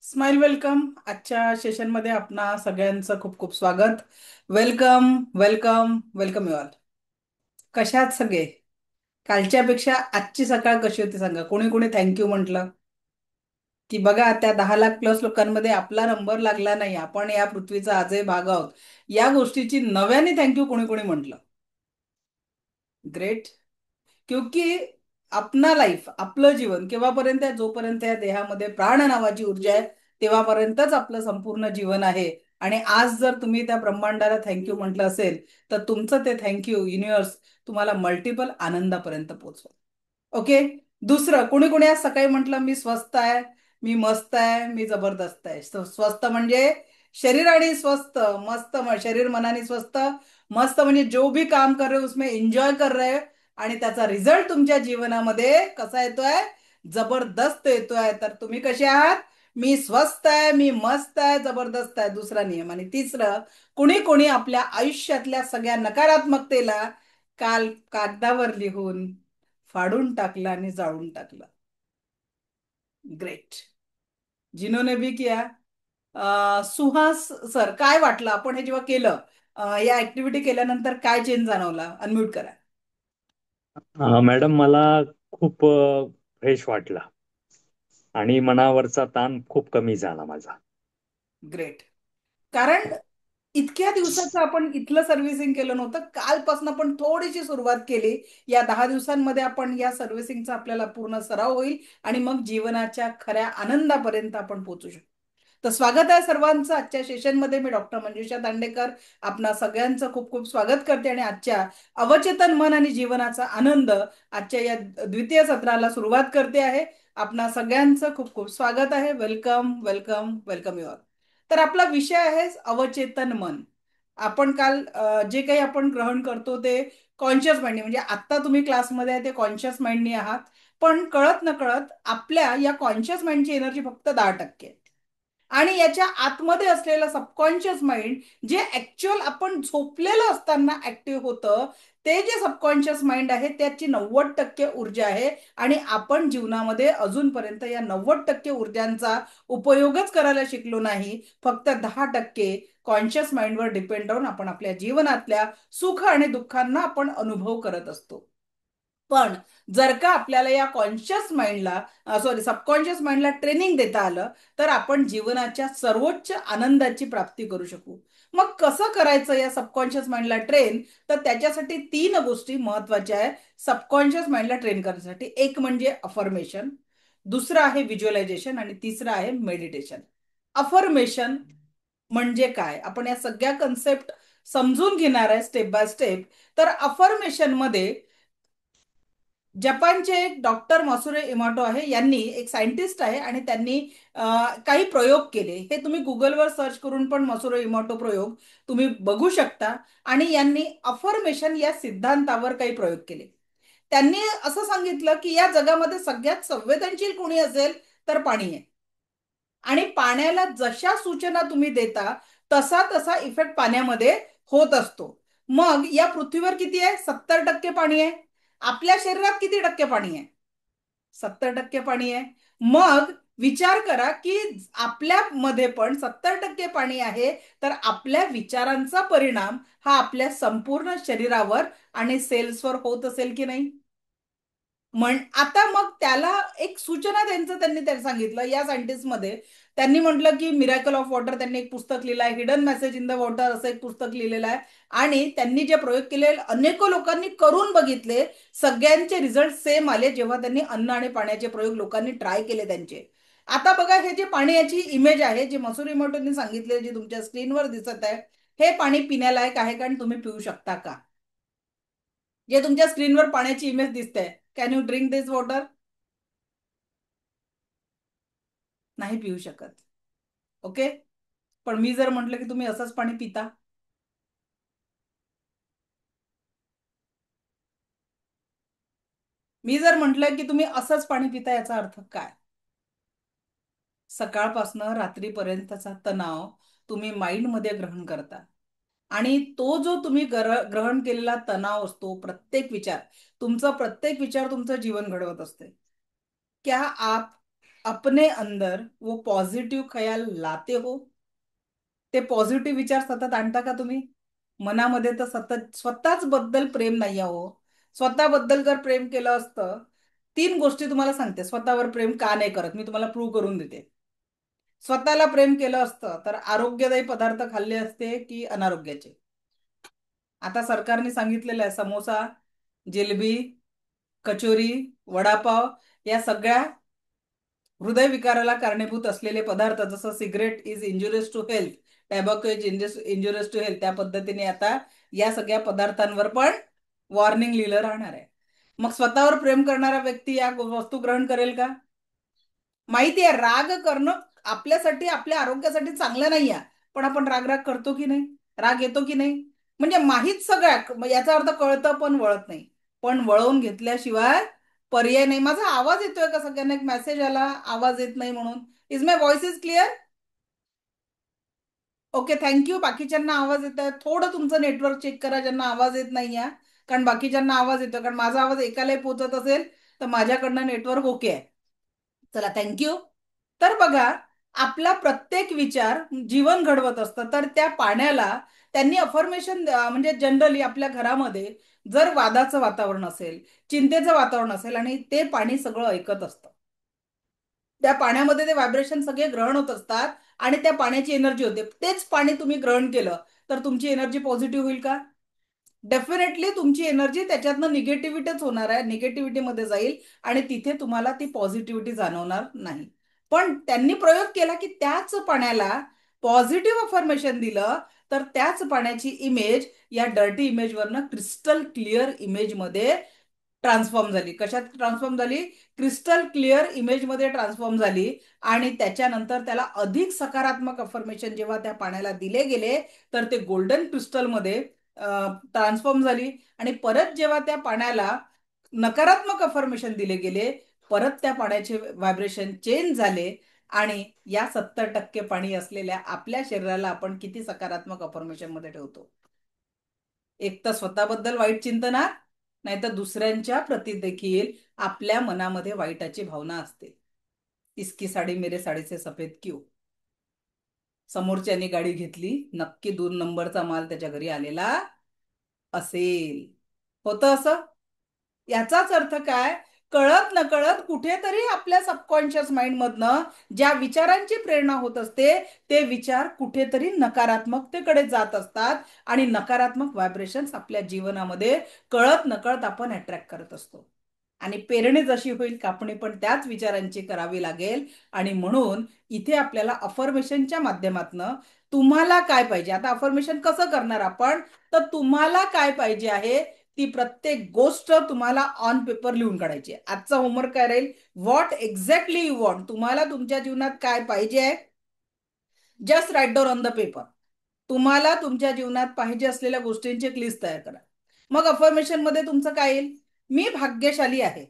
Smile welcome. आजच्या सेशनमध्ये आपणा सगळ्यांचं खूप खूप स्वागत. Welcome, welcome, welcome you all. कशा आहात सगळे? कालच्यापेक्षा आजची सकाळ कशी होती सांगा. कोणी कोणी थँक्यू म्हटलं? की बघा, त्या 10 लाख+ लोकांमध्ये आपला नंबर लागला नाही, आपण या पृथ्वीचा आजही भाग आहोत, या गोष्टीची नव्याने थँक्यू कोणी कोणी म्हटलं? ग्रेट. क्योंकि अपना लाईफ, आपलं जीवन केव्हापर्यंत आहे? जोपर्यंत या देहामध्ये प्राण नावाची ऊर्जा आहे तेव्हापर्यंतच आपलं संपूर्ण जीवन आहे. आणि आज जर तुम्ही त्या ब्रह्मांडाला थँक्यू म्हटलं असेल, तर तुमचं ते थँक्यू युनिव्हर्स तुम्हाला मल्टिपल आनंदापर्यंत पोहोचवा. ओके. दुसरं, कोणी कोणी आज सकाळी म्हटलं मी स्वस्त आहे, मी मस्त आहे, मी जबरदस्त आहे. स्वस्त म्हणजे शरीर आणि स्वस्थ, मस्त शरीर मनाने स्वस्थ. मस्त म्हणजे जो भी काम कर रहे हो उसमें एंजॉय कर रहे हो आणि त्याचा रिझल्ट तुमच्या जीवनामध्ये कसा येतोय? जबरदस्त येतोय. तर तुम्ही कसे आहात? मी स्वस्त आहे, मी मस्त आहे, जबरदस्त आहे. दुसरा नियम. आणि तिसरं, कुणी कोणी आपल्या आयुष्यातल्या सगळ्या नकारात्मकतेला काल कागदावर लिहून फाडून टाकलं आणि जाळून टाकलं. ग्रेट. जिन्होंने भी किया. सुहास सर, काय वाटलं आपण हे जेव्हा केलं? या ऍक्टिव्हिटी केल्यानंतर काय चेंज जाणवला? अनम्यूट करा. मॅडम मला खूप फ्रेश वाटला आणि मनावरचा ताण खूप कमी झाला माझा. ग्रेट. कारण इतक्या दिवसाचं आपण इथलं सर्व्हिसिंग केलं नव्हतं. कालपासून आपण थोडीशी सुरुवात केली. या 10 दिवसांमध्ये आपण या सर्व्हिसिंगचा आपल्याला पूर्ण सराव होईल आणि मग जीवनाच्या खऱ्या आनंदापर्यंत आपण पोहोचू शकतो. तर स्वागत आहे सर्वांचं आजच्या सेशनमध्ये. मी डॉक्टर मंजुषा दांडेकर आपणा सगळ्यांचं खूप खूप स्वागत करते आणि आजच्या अवचेतन मन आणि जीवनाचा आनंद आजच्या या द्वितीय सत्राला सुरुवात करते आहे. आपणा सगळ्यांचं खूप खूप स्वागत आहे. Welcome, welcome, welcome you all. तर आपला विषय आहे अवचेतन मन. आपण काल जे काही आपण ग्रहण करतो ते कॉन्शियस माइंडने, म्हणजे आता तुम्ही क्लासमध्ये आहे ते कॉन्शियस माइंडनी आहात. पण कळत न कळत आपल्या या कॉन्शियस माइंडची एनर्जी फक्त 10% आहे. आणि याच्या आतमध्ये असलेलं सबकॉन्शियस माइंड, जे ऍक्च्युअल आपण झोपलेलं असताना ऍक्टिव्ह होतं, ते जे सबकॉन्शियस माइंड आहे त्याची 90% ऊर्जा आहे. आणि आपण जीवनामध्ये अजूनपर्यंत या 90% ऊर्जांचा उपयोगच करायला शिकलो नाही. फक्त 10% कॉन्शियस माइंडवर डिपेंड राहून आपण आपल्या जीवनातल्या सुख आणि दुःखांना आपण अनुभव करत असतो. पण जर का आपल्याला या कॉन्शियस माइंडला, सॉरी, सबकॉन्शियस माइंडला ट्रेनिंग देता आलं, तर आपण जीवनाच्या सर्वोच्च आनंदाची प्राप्ती करू शकू. मग कसं करायचं या सबकॉन्शियस माइंडला ट्रेन? तर त्याच्यासाठी 3 गोष्टी महत्वाच्या आहेत सबकॉन्शियस माइंडला ट्रेन करण्यासाठी. एक म्हणजे अफर्मेशन, दुसरं आहे व्हिज्युअलायझेशन आणि तिसरं आहे मेडिटेशन. अफर्मेशन म्हणजे काय? आपण या सगळ्या कन्सेप्ट समजून घेणार आहे स्टेप बाय स्टेप. तर अफर्मेशन मध्ये जपानचे एक डॉक्टर मसुरे इमोटो आहे, यांनी, एक सायंटिस्ट आहे आणि त्यांनी काही प्रयोग केले. हे तुम्ही गुगलवर सर्च करून पण मसुरे इमोटो प्रयोग तुम्ही बघू शकता. आणि यांनी अफर्मेशन या सिद्धांतावर काही प्रयोग केले. त्यांनी असं सांगितलं की या जगामध्ये सगळ्यात संवेदनशील कोणी असेल तर पाणी आहे. आणि पाण्याला जशा सूचना तुम्ही देता तसा तसा इफेक्ट पाण्यामध्ये होत असतो. मग या पृथ्वीवर किती आहे? 70% पाणी आहे. आपल्या शरीरात किती टक्के पाणी आहे? 70% पाणी आहे. मग विचार करा की आपल्यामध्ये पण 70% पाणी आहे, तर आपल्या विचारांचा परिणाम हा आपल्या संपूर्ण शरीरावर आणि सेल्सवर होत असेल की नाही? आता मग त्याला एक सूचना त्यांनी सांगितलं या सायंटिस्टमध्ये. त्यांनी म्हटलं की मिरॅकल ऑफ वॉटर, त्यांनी एक पुस्तक लिहिलं आहे. Hidden message in the water असं एक पुस्तक लिहिलेलं आहे. आणि त्यांनी जे प्रयोग केले अनेको लोकांनी करून बघितले. सगळ्यांचे रिझल्ट सेम आले जेव्हा त्यांनी अन्न आणि पाण्याचे प्रयोग लोकांनी ट्राय केले त्यांचे. आता बघा, हे जे पाण्याची इमेज आहे, जे मसुरी मोटोनी सांगितले, जे तुमच्या स्क्रीनवर दिसत आहे, हे पाणी पिण्यालायक आहे का आणि तुम्ही पिऊ शकता का? जे तुमच्या स्क्रीनवर पाण्याची इमेज दिसते, can you drink this water? नाही पिऊ शकत. ओके. पण मी जर म्हटलं की तुम्ही असंच पाणी पिता? मी जर म्हटलं की तुम्ही असंच पाणी पिता, याचा अर्थ काय? सकाळपासनं रात्रीपर्यंतचा तणाव तुम्ही माइंडमध्ये ग्रहण करता. आणि तो जो तुम्ही ग्रहण केलेला तणाव असतो, तुमचा प्रत्येक विचार तुमचं जीवन घडवत असते. क्या आप अपने अंदर वो पॉझिटिव्ह ख्याल लाते हो? ते पॉझिटिव्ह विचार सतत आणता का तुम्ही मनामध्ये? तर सतत स्वतःच बद्दल प्रेम नाही आहे हो. स्वतःबद्दल जर प्रेम केलं असतं, तीन गोष्टी तुम्हाला सांगते स्वतःवर प्रेम का नाही करत, मी तुम्हाला प्रूव्ह करून देते. स्वतःला प्रेम केलं असतं तर आरोग्यदायी पदार्थ खाल्ले असते की अनारोग्याचे? आता सरकारने सांगितलेलं आहे समोसा, जिलेबी, कचोरी, वडापाव या सगळ्या हृदयविकाराला कारणीभूत असलेले पदार्थ, जसं cigarette is injurious to health, tobacco is injurious to health, त्या पद्धतीने आता या सगळ्या पदार्थांवर पण वॉर्निंग लिहिलं राहणार आहे. मग स्वतःवर प्रेम करणारा व्यक्ती या वस्तू ग्रहण करेल का? माहिती आहे राग करणं आपल्यासाठी, आपल्या आरोग्यासाठी चांगलं नाही आहे, पण आपण राग राग करतो की नाही? राग येतो की नाही? म्हणजे माहीत सगळ्या याचा अर्थ कळतं पण वळत नाही. पण वळवून घेतल्याशिवाय पर्याय नाही. माझा आवाज येतोय का सगळ्यांना? एक मेसेज आला आवाज येत नाही म्हणून. Is my voice is clear? Okay, thank you. बाकीच्यांना आवाज येत आहे, थोडं तुमचं नेटवर्क चेक करा ज्यांना आवाज येत नाही आहे. कारण बाकीच्यांना आवाज येतो, कारण माझा आवाज एकालाही पोहोचत असेल तर माझ्याकडनं नेटवर्क ओके आहे. चला, थँक्यू. तर बघा, आपला प्रत्येक विचार जीवन घडवत असतं. तर त्या पाण्याला त्यांनी अफर्मेशन, म्हणजे जनरली आपल्या घरामध्ये जर वादाचं वातावरण असेल, चिंतेचं वातावरण असेल आणि ते पाणी सगळं ऐकत असतं, त्या पाण्यामध्ये ते व्हायब्रेशन सगळे ग्रहण होत असतात आणि त्या पाण्याची एनर्जी होते. तेच पाणी तुम्ही ग्रहण केलं तर तुमची एनर्जी पॉझिटिव्ह होईल का? डेफिनेटली तुमची एनर्जी त्याच्यातनं निगेटिव्हिटीच होणार आहे, निगेटिव्हिटीमध्ये जाईल आणि तिथे तुम्हाला ती पॉझिटिव्हिटी जाणवणार नाही. पण त्यांनी प्रयोग केला की त्याच पाण्याला पॉझिटिव्ह अफर्मेशन दिलं तर त्याच पाण्याची इमेज या डर्टी इमेजवरनं क्रिस्टल क्लिअर इमेजमध्ये ट्रान्सफॉर्म झाली. कशात ट्रान्सफॉर्म झाली? क्रिस्टल क्लिअर इमेजमध्ये ट्रान्सफॉर्म झाली. आणि त्याच्यानंतर त्याला अधिक सकारात्मक अफर्मेशन जेव्हा त्या पाण्याला दिले गेले तर ते गोल्डन क्रिस्टलमध्ये ट्रान्सफॉर्म झाली. आणि परत जेव्हा त्या पाण्याला नकारात्मक अफर्मेशन दिले गेले, परत त्या पाण्याचे व्हायब्रेशन चेंज झाले. आणि या 70% पाणी असलेल्या आपल्या शरीराला आपण किती सकारात्मक अफर्मेशन मध्ये ठेवतो? एक तर स्वतःबद्दल वाईट चिंतना, नाहीतर दुसऱ्यांच्या प्रती देखील आपल्या मनामध्ये वाईटाची भावना असते. इसकी साडी मेरे साडी से सफेद क्यों? समोरच्याने गाडी घेतली, नक्की 2 नंबरचा माल त्याच्या घरी आलेला असेल. होतं असं? याचाच अर्थ काय? कळत नकळत कुठेतरी आपल्या सबकॉन्शियस माइंड मधनं ज्या विचारांची प्रेरणा होत असते, ते विचार कुठेतरी नकारात्मकतेकडे जात असतात आणि नकारात्मक व्हायब्रेशन्स आपल्या जीवनामध्ये कळत नकळत आपण अट्रॅक्ट करत असतो. आणि पेरणी जशी होईल कापणी पण त्याच विचारांची करावी लागेल. आणि म्हणून इथे आपल्याला अफर्मेशनच्या माध्यमातनं तुम्हाला काय पाहिजे, आता अफर्मेशन कसं करणार आपण? तर तुम्हाला काय पाहिजे आहे ती प्रत्येक गोष्ट तुम्हाला ऑन पेपर लिहून काढायची आहे. आजचा होमवर्क काय राहील? व्हॉट एक्झॅक्टली यू वॉन्ट, तुम्हाला तुमच्या जीवनात काय पाहिजे आहे, just write down on the paper. तुम्हाला तुमच्या जीवनात पाहिजे असलेल्या गोष्टींची एक लिस्ट तयार करा. मग अफर्मेशन मध्ये तुमचं काय येईल? मी भाग्यशाली आहे.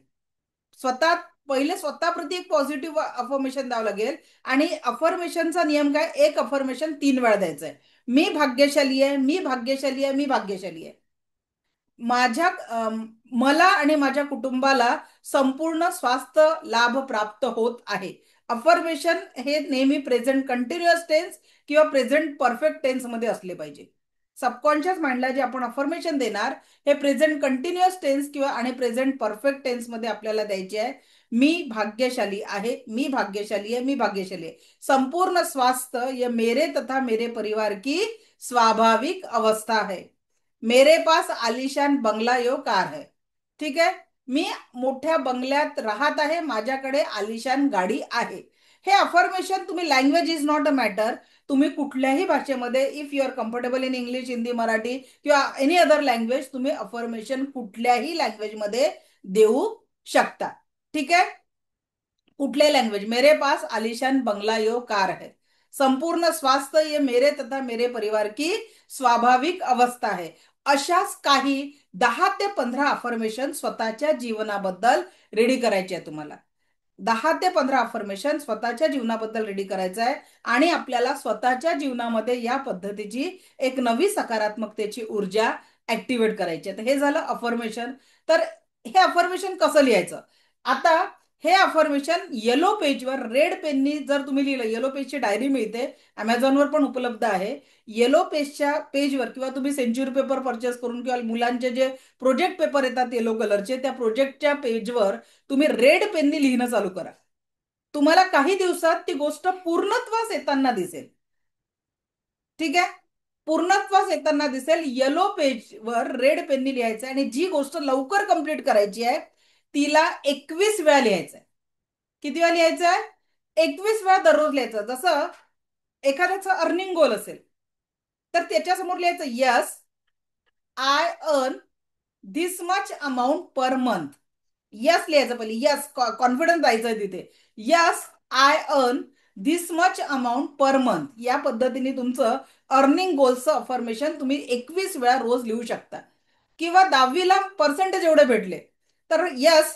स्वतः पहिले स्वतःप्रती एक पॉझिटिव्ह अफर्मेशन द्यावं लागेल. आणि अफर्मेशनचा नियम काय? एक अफर्मेशन 3 वेळा द्यायचं आहे. मी भाग्यशाली आहे, मी भाग्यशाली आहे, मी भाग्यशाली आहे. माझ्या मला आणि माझ्या कुटुंबाला संपूर्ण स्वास्थ्य लाभ प्राप्त होत आहे. अफर्मेशन हे नेहमी प्रेझेंट कंटिन्युअस टेन्स किंवा प्रेझेंट परफेक्ट टेन्स मध्ये असले पाहिजे. सबकॉन्शियस माइंडला जे आपण अफर्मेशन देणार हे प्रेझेंट कंटिन्युअस टेन्स किंवा आणि प्रेझेंट परफेक्ट टेन्स मध्ये आपल्याला द्यायचे आहे. मी भाग्यशाली आहे, मी भाग्यशाली आहे, मी भाग्यशाली आहे. संपूर्ण स्वास्थ्य ये मेरे तथा मेरे परिवार की स्वाभाविक अवस्था है. मेरे पास आलिशान बंगला यो कार है. ठीक आहे, मी मोठ्या बंगल्यात राहत आहे, माझ्याकडे आलिशान गाडी आहे. हे अफर्मेशन तुम्ही, language is not a matter, तुम्ही कुठल्याही भाषेमध्ये, if you are comfortable in English, Hindi, Marathi किंवा एनी अदर लँग्वेज, तुम्ही अफर्मेशन कुठल्याही लँग्वेजमध्ये देऊ शकता. ठीक आहे, कुठले लँग्वेज? मेरे पास आलिशान बंगला यो कार है, संपूर्ण स्वास्थ्य ये मेरे तथा मेरे परिवार की स्वाभाविक अवस्था है. अशाच काही 10 ते 15 अफर्मेशन स्वतःच्या जीवनाबद्दल रेडी करायचे आहे तुम्हाला. 10 ते 15 अफर्मेशन स्वतःच्या जीवनाबद्दल रेडी करायचं आहे. आणि आपल्याला स्वतःच्या जीवनामध्ये या पद्धतीची एक नवी सकारात्मकतेची ऊर्जा ऍक्टिव्हेट करायची आहे. तर हे झालं अफर्मेशन. तर हे अफर्मेशन कसं लिहायचं? आता हे अफर्मेशन येलो पेजवर रेड पेननी जर तुम्ही लिहिलं, येलो पेजची डायरी मिळते, अमेझॉनवर पण उपलब्ध आहे. येलो पेजच्या पेजवर किंवा तुम्ही सेंच्युरी पेपर परचेस करून किंवा मुलांचे जे प्रोजेक्ट पेपर येतात येलो कलरचे, त्या प्रोजेक्टच्या पेजवर तुम्ही रेड पेननी लिहिणं चालू करा. तुम्हाला काही दिवसात ती गोष्ट पूर्णत्वास येताना दिसेल. ठीक आहे. पूर्णत्वास येताना दिसेल. येलो पेजवर रेड पेननी लिहायचं आणि जी गोष्ट लवकर कंप्लीट करायची आहे तिला 21 वेळा लिहायचंय. किती वेळा लिहायचंय? 21 वेळा दररोज लिहायचं. जसं एखाद्याचं अर्निंग गोल असेल तर त्याच्यासमोर लिहायचं, yes I earn this much amount per month. Yes लिहायचं पहिले, यस कॉन्फिडन्स राहायचं तिथे. Yes I earn this much amount per month. या पद्धतीने तुमचं अर्निंग गोलचं अफर्मेशन तुम्ही 21 वेळा रोज लिहू शकता. किंवा 10वीला पर्सेंटेज एवढे भेटले तर यस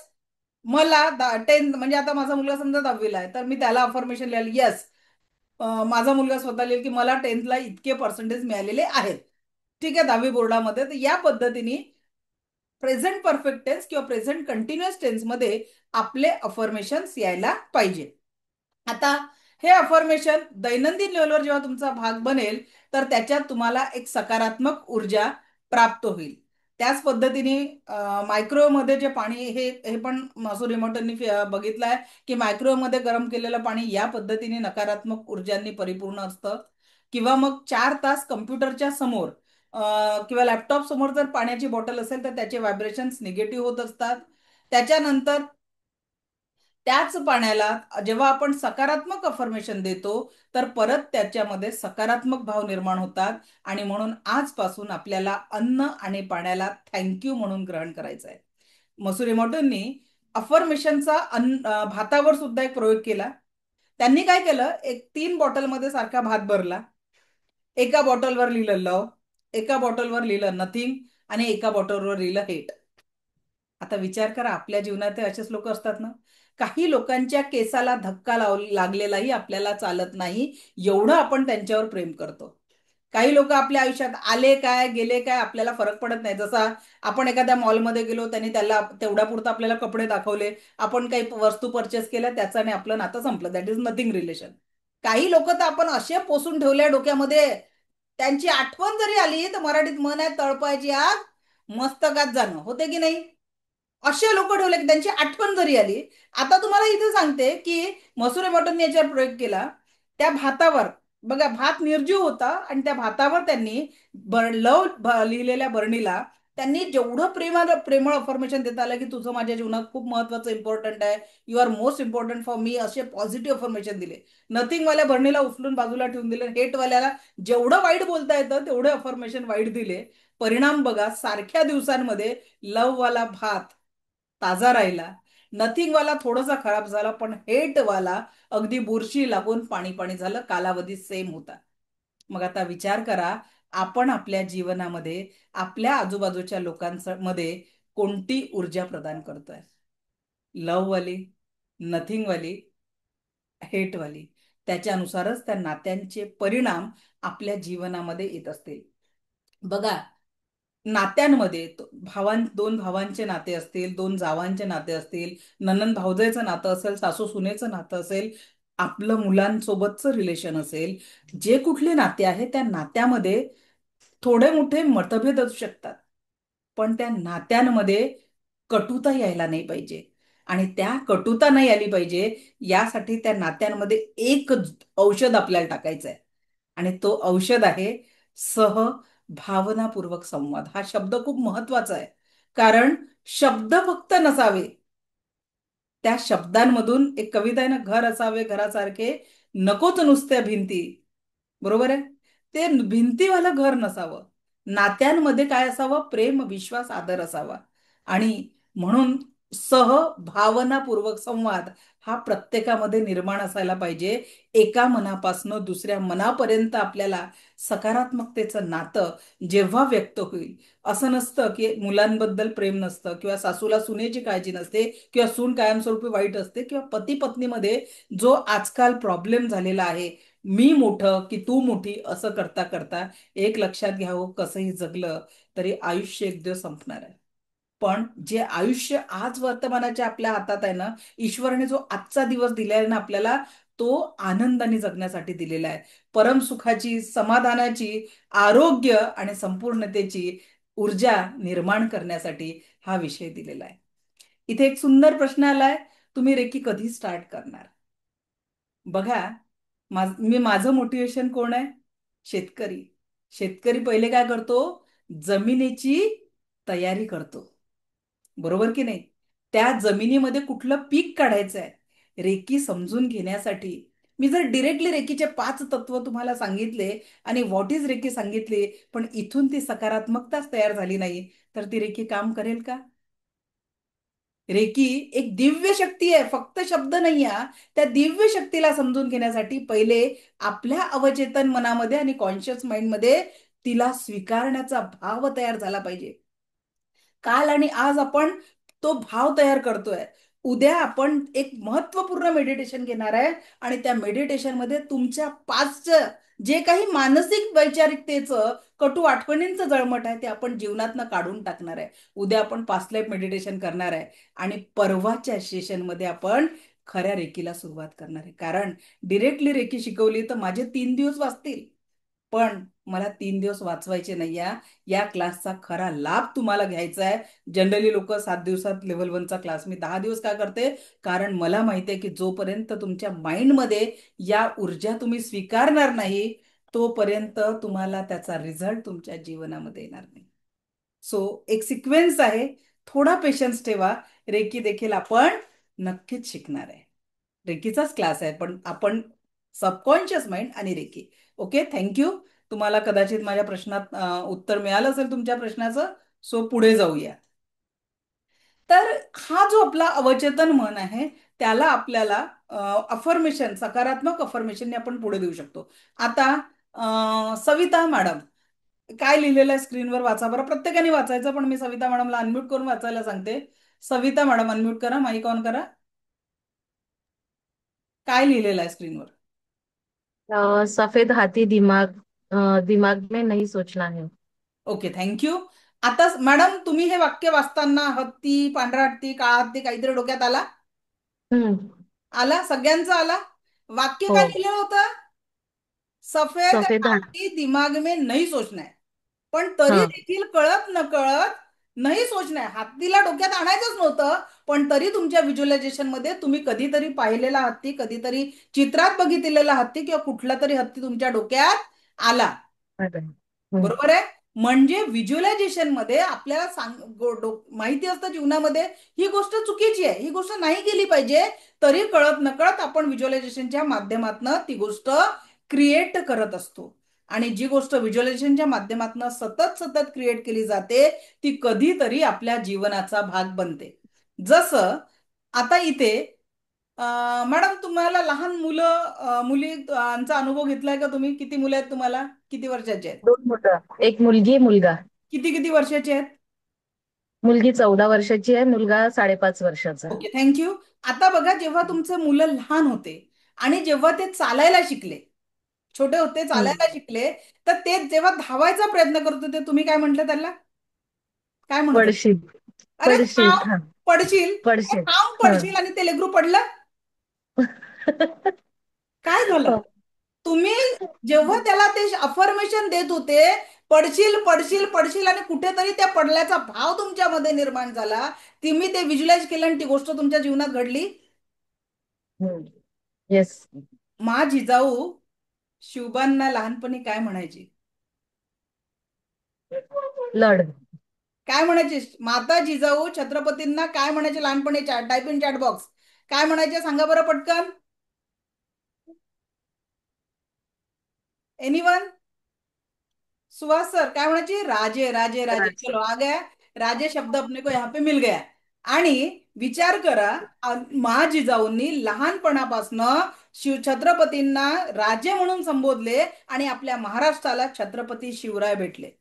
मला 10 म्हणजे आता माझा मुलगा समजा 10वीला आहे तर मी त्याला अफर्मेशन लिहायला, यस माझा मुलगा स्वतः लिहिल की मला 10th इतके पर्सेंटेज मिळालेले आहेत. ठीक आहे, 10वी बोर्डामध्ये. तर या पद्धतीने प्रेझेंट परफेक्ट टेन्स किंवा प्रेझेंट कंटिन्युअस टेन्स मध्ये आपले अफर्मेशन्स यायला पाहिजे. आता हे अफर्मेशन दैनंदिन लेवलवर जेव्हा तुमचा भाग बनेल तर त्याच्यात तुम्हाला एक सकारात्मक ऊर्जा प्राप्त होईल. त्याच पद्धतीने मायक्रोवेव्ह मध्ये जे पाणी, हे हे पण मासुरी मोटरनी बघितलं आहे की मायक्रोवेव्ह मध्ये गरम केलेलं पाणी या पद्धतीने नकारात्मक ऊर्जांनी परिपूर्ण असतं. किंवा मग 4 तास कम्प्युटरच्या समोर किंवा लॅपटॉप समोर जर पाण्याची बॉटल असेल तर त्याचे व्हायब्रेशन्स निगेटिव्ह होत असतात. त्याच्यानंतर त्याच पाण्याला जेव्हा आपण सकारात्मक अफर्मेशन देतो तर परत त्याच्यामध्ये सकारात्मक भाव निर्माण होतात. आणि म्हणून आजपासून आपल्याला अन्न आणि पाण्याला थँक्यू म्हणून ग्रहण करायचं आहे. मसुरी मॉडर्ननी अफर्मेशनचा भातावर सुद्धा एक प्रयोग केला. त्यांनी काय केलं, एक 3 बॉटलमध्ये सारखा भात भरला. एका बॉटलवर लिहिलं लव, एका बॉटलवर लिहिलं नथिंग आणि एका बॉटलवर लिहिलं हेट. आता विचार करा, आपल्या जीवनात असेच लोक असतात ना. काही लोकांच्या केसाला धक्का लागलेलाही आपल्याला चालत नाही, एवढं आपण त्यांच्यावर प्रेम करतो. काही लोक आपल्या आयुष्यात आले काय गेले काय आपल्याला फरक पडत नाही. जसा आपण एखाद्या मॉलमध्ये गेलो, त्यांनी त्याला तेवढ्या पुरतं आपल्याला कपडे दाखवले, आपण काही वस्तू परचेस केल्या, त्याच्याने आपलं नातं संपलं, दॅट इज नथिंग रिलेशन. काही लोक तर आपण असे पोसून ठेवल्या डोक्यामध्ये, त्यांची आठवण जरी आली तर मराठीत म्हण आहे, तळपायची आग मस्तकात जाणं, होते की नाही. असे लोक ठेवले की त्यांची आठवण जरी आली. आता तुम्हाला इथे सांगते की मसुरे मटन याच्यावर प्रयोग केला. त्या भातावर बघा, भात निर्जीव होता आणि त्या भातावर त्यांनी लिहिलेल्या बरणीला त्यांनी जेवढं प्रेमळ अफर्मेशन देता आलं की तुझं माझ्या जीवनात खूप महत्वाचं इम्पॉर्टंट आहे, you are most important for me, असे पॉझिटिव्ह अफर्मेशन दिले. नथिंग वाल्या बरणीला उचलून बाजूला ठेवून दिले. हेट वाल्याला जेवढं वाईट बोलता येतं तेवढे अफर्मेशन वाईट दिले. परिणाम बघा, सारख्या दिवसांमध्ये लव वाला भात ताजा राहिला, नथिंग वाला थोडासा खराब झाला, पण हेट वाला अगदी बुरशी लागून पाणी पाणी झालं. कालावधी सेम होता. मग आता विचार करा, आपण आपल्या जीवनामध्ये आपल्या आजूबाजूच्या लोकांमध्ये कोणती ऊर्जा प्रदान करतोय? लव वाली, नथिंग वाली, हेट वाली. त्याच्यानुसारच त्या नात्यांचे परिणाम आपल्या जीवनामध्ये येत असतील. बघा, नात्यांमध्ये दोन भावांचे नाते असतील, दोन जावांचे नाते असतील, ननंद भावजाईचं नातं असेल, सासू सुनेचं नातं असेल, आपलं मुलांसोबतचं रिलेशन असेल, जे कुठले नाते आहे त्या नात्यामध्ये थोडे मोठे मतभेद असू शकतात. पण त्या नात्यांमध्ये कटुता यायला नाही पाहिजे. आणि त्या कटुता नाही आली पाहिजे यासाठी त्या नात्यांमध्ये एक औषध आपल्याला टाकायचं आहे. आणि तो औषध आहे भावनापूर्वक संवाद. हा शब्द खूप महत्वाचा आहे. कारण शब्द फक्त नसावे, त्या शब्दांमधून एक कविता आहे ना, घर असावे घरासारखे, नकोच नुसत्या भिंती. बरोबर आहे. ते भिंतीवालं घर नसावं. नात्यांमध्ये काय असावं? प्रेम, विश्वास, आदर असावा. आणि म्हणून भावनापूर्वक संवाद हा प्रत्येकामध्ये निर्माण असायला पाहिजे. एका मनापासनं दुसऱ्या मनापर्यंत आपल्याला सकारात्मकतेचं नातं जेव्हा व्यक्त होईल. असं नसतं की मुलांबद्दल प्रेम नसतं किंवा सासूला सुनेची काळजी नसते किंवा सून कायमस्वरूपी वाईट असते किंवा पती पत्नीमध्ये जो आजकाल प्रॉब्लेम झालेला आहे, मी मोठं की तू मोठी असं करता करता, एक लक्षात घ्यावं, कसंही जगलं तरी आयुष्य एक दिवस संपणार आहे. पण जे आयुष्य आज वर्तमानाच्या आपल्या हातात आहे ना, ईश्वराने जो आजचा दिवस दिलाय ना आपल्याला, तो आनंदाने जगण्यासाठी दिलेला आहे. परम सुखाची, समाधानाची, आरोग्य आणि संपूर्णतेची ऊर्जा निर्माण करण्यासाठी हा विषय दिलेला आहे. इथे एक सुंदर प्रश्न आलाय, तुम्ही रेकी कधी स्टार्ट करणार? बघा, मी माझं मोटिवेशन कोण आहे? शेतकरी. शेतकरी पहिले काय करतो? जमिनीची तयारी करतो, बरोबर की नाही? त्या जमिनीमध्ये कुठलं पीक काढायचं आहे रेकी समजून घेण्यासाठी. मी जर डिरेक्टली रेकीचे 5 तत्व तुम्हाला सांगितले आणि व्हॉट इज रेकी सांगितले, पण इथून ती सकारात्मकताच तयार झाली नाही, तर ती रेकी काम करेल का? रेकी एक दिव्य शक्ती आहे, फक्त शब्द नाही आहे. त्या दिव्य शक्तीला समजून घेण्यासाठी पहिले आपल्या अवचेतन मनामध्ये आणि कॉन्शियस माइंडमध्ये तिला स्वीकारण्याचा भाव तयार झाला पाहिजे. काल आणि आज आपण तो भाव तयार करतोय. उद्या आपण एक महत्वपूर्ण मेडिटेशन घेणार आहे आणि त्या मेडिटेशन मध्ये तुमच्या पाचचं जे काही मानसिक वैचारिकतेचं कटू आठवणींचं जळमट आहे ते आपण जीवनातनं काढून टाकणार आहे. उद्या आपण पास्ट लाईफ मेडिटेशन करणार आहे आणि परवाच्या सेशन मध्ये आपण खऱ्या रेकीला सुरुवात करणार आहे. कारण डिरेक्टली रेकी शिकवली तर माझे 3 दिवस वाचतील, पण मला 3 दिवस वाचवायचे नाही. या क्लासचा खरा लाभ तुम्हाला घ्यायचा आहे. जनरली लोक 7 दिवसात लेव्हल 1चा क्लास, मी 10 दिवस का करते? कारण मला माहिती आहे की जोपर्यंत तुमच्या माइंडमध्ये या ऊर्जा तुम्ही स्वीकारणार नाही, तोपर्यंत तुम्हाला त्याचा रिझल्ट तुमच्या जीवनामध्ये येणार नाही. सो एक सिक्वेन्स आहे, थोडा पेशन्स ठेवा. रेकी देखील आपण नक्कीच शिकणार आहे. रेकीचाच क्लास आहे, पण आपण सबकॉन्शियस माइंड आणि रेकी. Okay, thank you. तुम्हाला कदाचित माझ्या प्रश्नात उत्तर मिळालं असेल तुमच्या प्रश्नाचं. सो पुढे जाऊया. तर हा जो आपला अवचेतन मन आहे, त्याला आपल्याला अफर्मेशन, सकारात्मक अफर्मेशनने आपण पुढे देऊ शकतो. आता सविता मॅडम, काय लिहिलेलं आहे स्क्रीनवर वाचा बरं. प्रत्येकाने वाचायचं, पण मी सविता मॅडमला अनम्यूट करून वाचायला सांगते. सविता मॅडम, अनम्यूट करा, माईक ऑन करा. काय लिहिलेलं आहे स्क्रीनवर? सफेद हाथी दिमाग में नहीं सोचना है। Okay, thank you. आता मॅडम, तुम्ही हे वाक्य वाचताना हत्ती, पांढरा हत्ती, काळा हत्ती काहीतरी डोक्यात आला? हम्म. आला, सगळ्यांचा आला. वाक्य हो. काय लिहिलं होतं? सफेद सफेद हाथी। हाथी दिमाग में नहीं सोचना है. पण तरी हाँ। देखील कळत नकळत नाही सोचना है. हत्तीला डोक्यात आणायचंच नव्हतं, पण तरी तुमच्या व्हिज्युअलायझेशन मध्ये तुम्ही कधीतरी पाहिलेला हत्ती, कधीतरी चित्रात बघितलेला हत्ती किंवा कुठला तरी हत्ती तुमच्या डोक्यात आला, अरे। हम्म। बरोबर आहे? म्हणजे व्हिज्युअलायझेशन मध्ये आपल्याला माहिती असतं जीवनामध्ये ही गोष्ट चुकीची आहे, ही गोष्ट नाही केली पाहिजे, तरी कळत नकळत आपण व्हिज्युअलायझेशनच्या माध्यमातून ती गोष्ट क्रिएट करत असतो. आणि जी गोष्ट व्हिज्युअलायझेशनच्या माध्यमातून सतत सतत क्रिएट केली जाते, ती कधीतरी आपल्या जीवनाचा भाग बनते. जसं आता इथे मॅडम, तुम्हाला लहान मुलं मुलींचा अनुभव घेतलाय का तुम्ही? किती मुलं आहेत तुम्हाला? किती वर्षाचे आहेत? 2 मुलं, एक मुलगी, मुलगा। किती किती वर्षाचे आहेत? मुलगी 14 वर्षाची आहे, मुलगा 5.5 वर्षाचा आहे। Okay, thank you. आता बघा, जेव्हा तुमचे मुलं लहान होते आणि जेव्हा ते चालायला शिकले, छोटे होते, हम्म। चालायला शिकले, तर ते जेव्हा धावायचा प्रयत्न करत होते, तुम्ही काय म्हटलं त्याला? काय म्हणत होते? पडशील। अरे पडशील, ठाम हा। पडशील. पडशील। ठाम हा। पडशील आणि ते लेकरू पडलं. काय झालं? हो. तुम्ही जेव्हा त्याला ते अफर्मेशन देत होते, पडशील पडशील पडशील, आणि कुठेतरी त्या पडल्याचा भाव तुमच्यामध्ये निर्माण झाला, तुम्ही ते व्हिज्युअलाइज केलं आणि ती गोष्ट तुमच्या जीवनात घडली. हम्म। येस। मा जिजाऊ शिवबांना लहानपणी काय म्हणायची? लढ। काय म्हणायचे माता जिजाऊ छत्रपतींना? काय म्हणायचे लहानपणी? Type in chat box. काय म्हणायचे सांगा बरं पटकन. एनीवन? सुहास सर काय म्हणायचे? राजे राजे राजे, राज। चलो आ गया, राजे शब्द अपने को यहाँ पे मिल गया. आणि विचार करा, मा जिजाऊंनी लहानपणापासनं छत्रपतींना राजे म्हणून संबोधले आणि आपल्या महाराष्ट्राला छत्रपती शिवराय भेटले.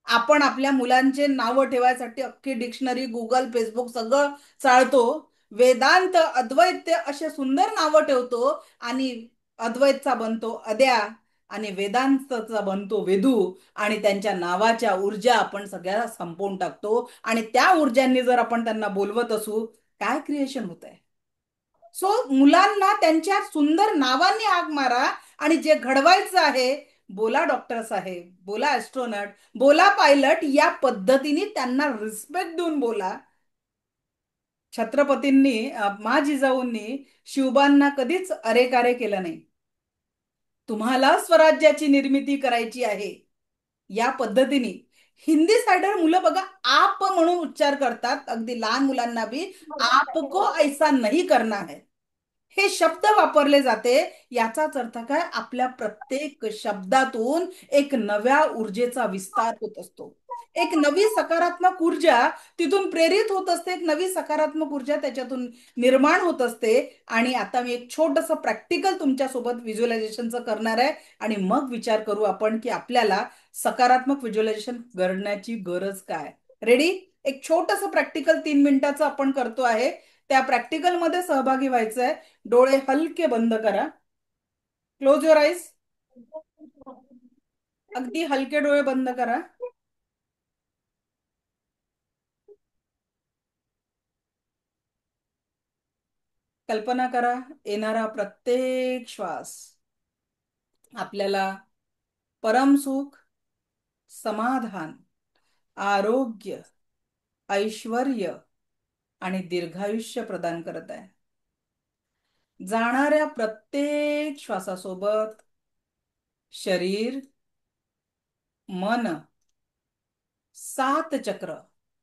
आपण आपल्या मुलांचे नावं ठेवायसाठी अख्खी डिक्शनरी, गुगल, फेसबुक सगळं चालतो. वेदांत, अद्वैत असे सुंदर नावं ठेवतो आणि अद्वैतचा बनतो अद्या. आणि वेदांतचा बनतो वेदू, आणि त्यांच्या नावाच्या ऊर्जा आपण सगळ्या संपवून टाकतो, आणि त्या ऊर्जांनी जर आपण त्यांना बोलवत असू, काय क्रिएशन होत आहे. सो मुलांना त्यांच्या सुंदर नावांनी हाक मारा, आणि जे घडवायचं आहे, बोला डॉक्टर साहेब, बोला ऍस्ट्रोनॉट, बोला पायलट, या पद्धतीने त्यांना रिस्पेक्ट देऊन बोला. छत्रपतींनी मा जिजाऊंनी शिवबांना कधीच अरेकारे केलं नाही. तुम्हाला स्वराज्याची निर्मिती करायची आहे, या पद्धतीने. हिंदी साइडर मुलं बघा, आप म्हणून उच्चार करतात, अगदी लहान मुलांना बी आपको ऐसा नहीं करना है, हे शब्द वापरले जाते. याचाच अर्थ काय, आपल्या प्रत्येक शब्दातून एक नव्या ऊर्जेचा विस्तार होत असतो. एक नवी सकारात्मक ऊर्जा तिथून प्रेरित होत असते, एक नवी सकारात्मक ऊर्जा त्याच्यातून निर्माण होत असते. आणि आता मी एक छोटस प्रॅक्टिकल तुमच्यासोबत व्हिज्युअलायझेशनचं करणार आहे, आणि मग विचार करू आपण की आपल्याला सकारात्मक व्हिज्युअलायझेशन करण्याची गरज काय. रेडी? एक छोटस प्रॅक्टिकल 3 मिनिटाचं आपण करतो आहे. त्या प्रॅक्टिकल मध्ये सहभागी व्हायचंय. डोळे हलके बंद करा. Close your eyes. अगदी हलके डोळे बंद करा. कल्पना करा, येणारा प्रत्येक श्वास आपल्याला परमसुख, समाधान, आरोग्य, ऐश्वर्य आणि दीर्घायुष्य प्रदान करत आहे. जाणाऱ्या प्रत्येक श्वासासोबत शरीर, मन, 7 चक्र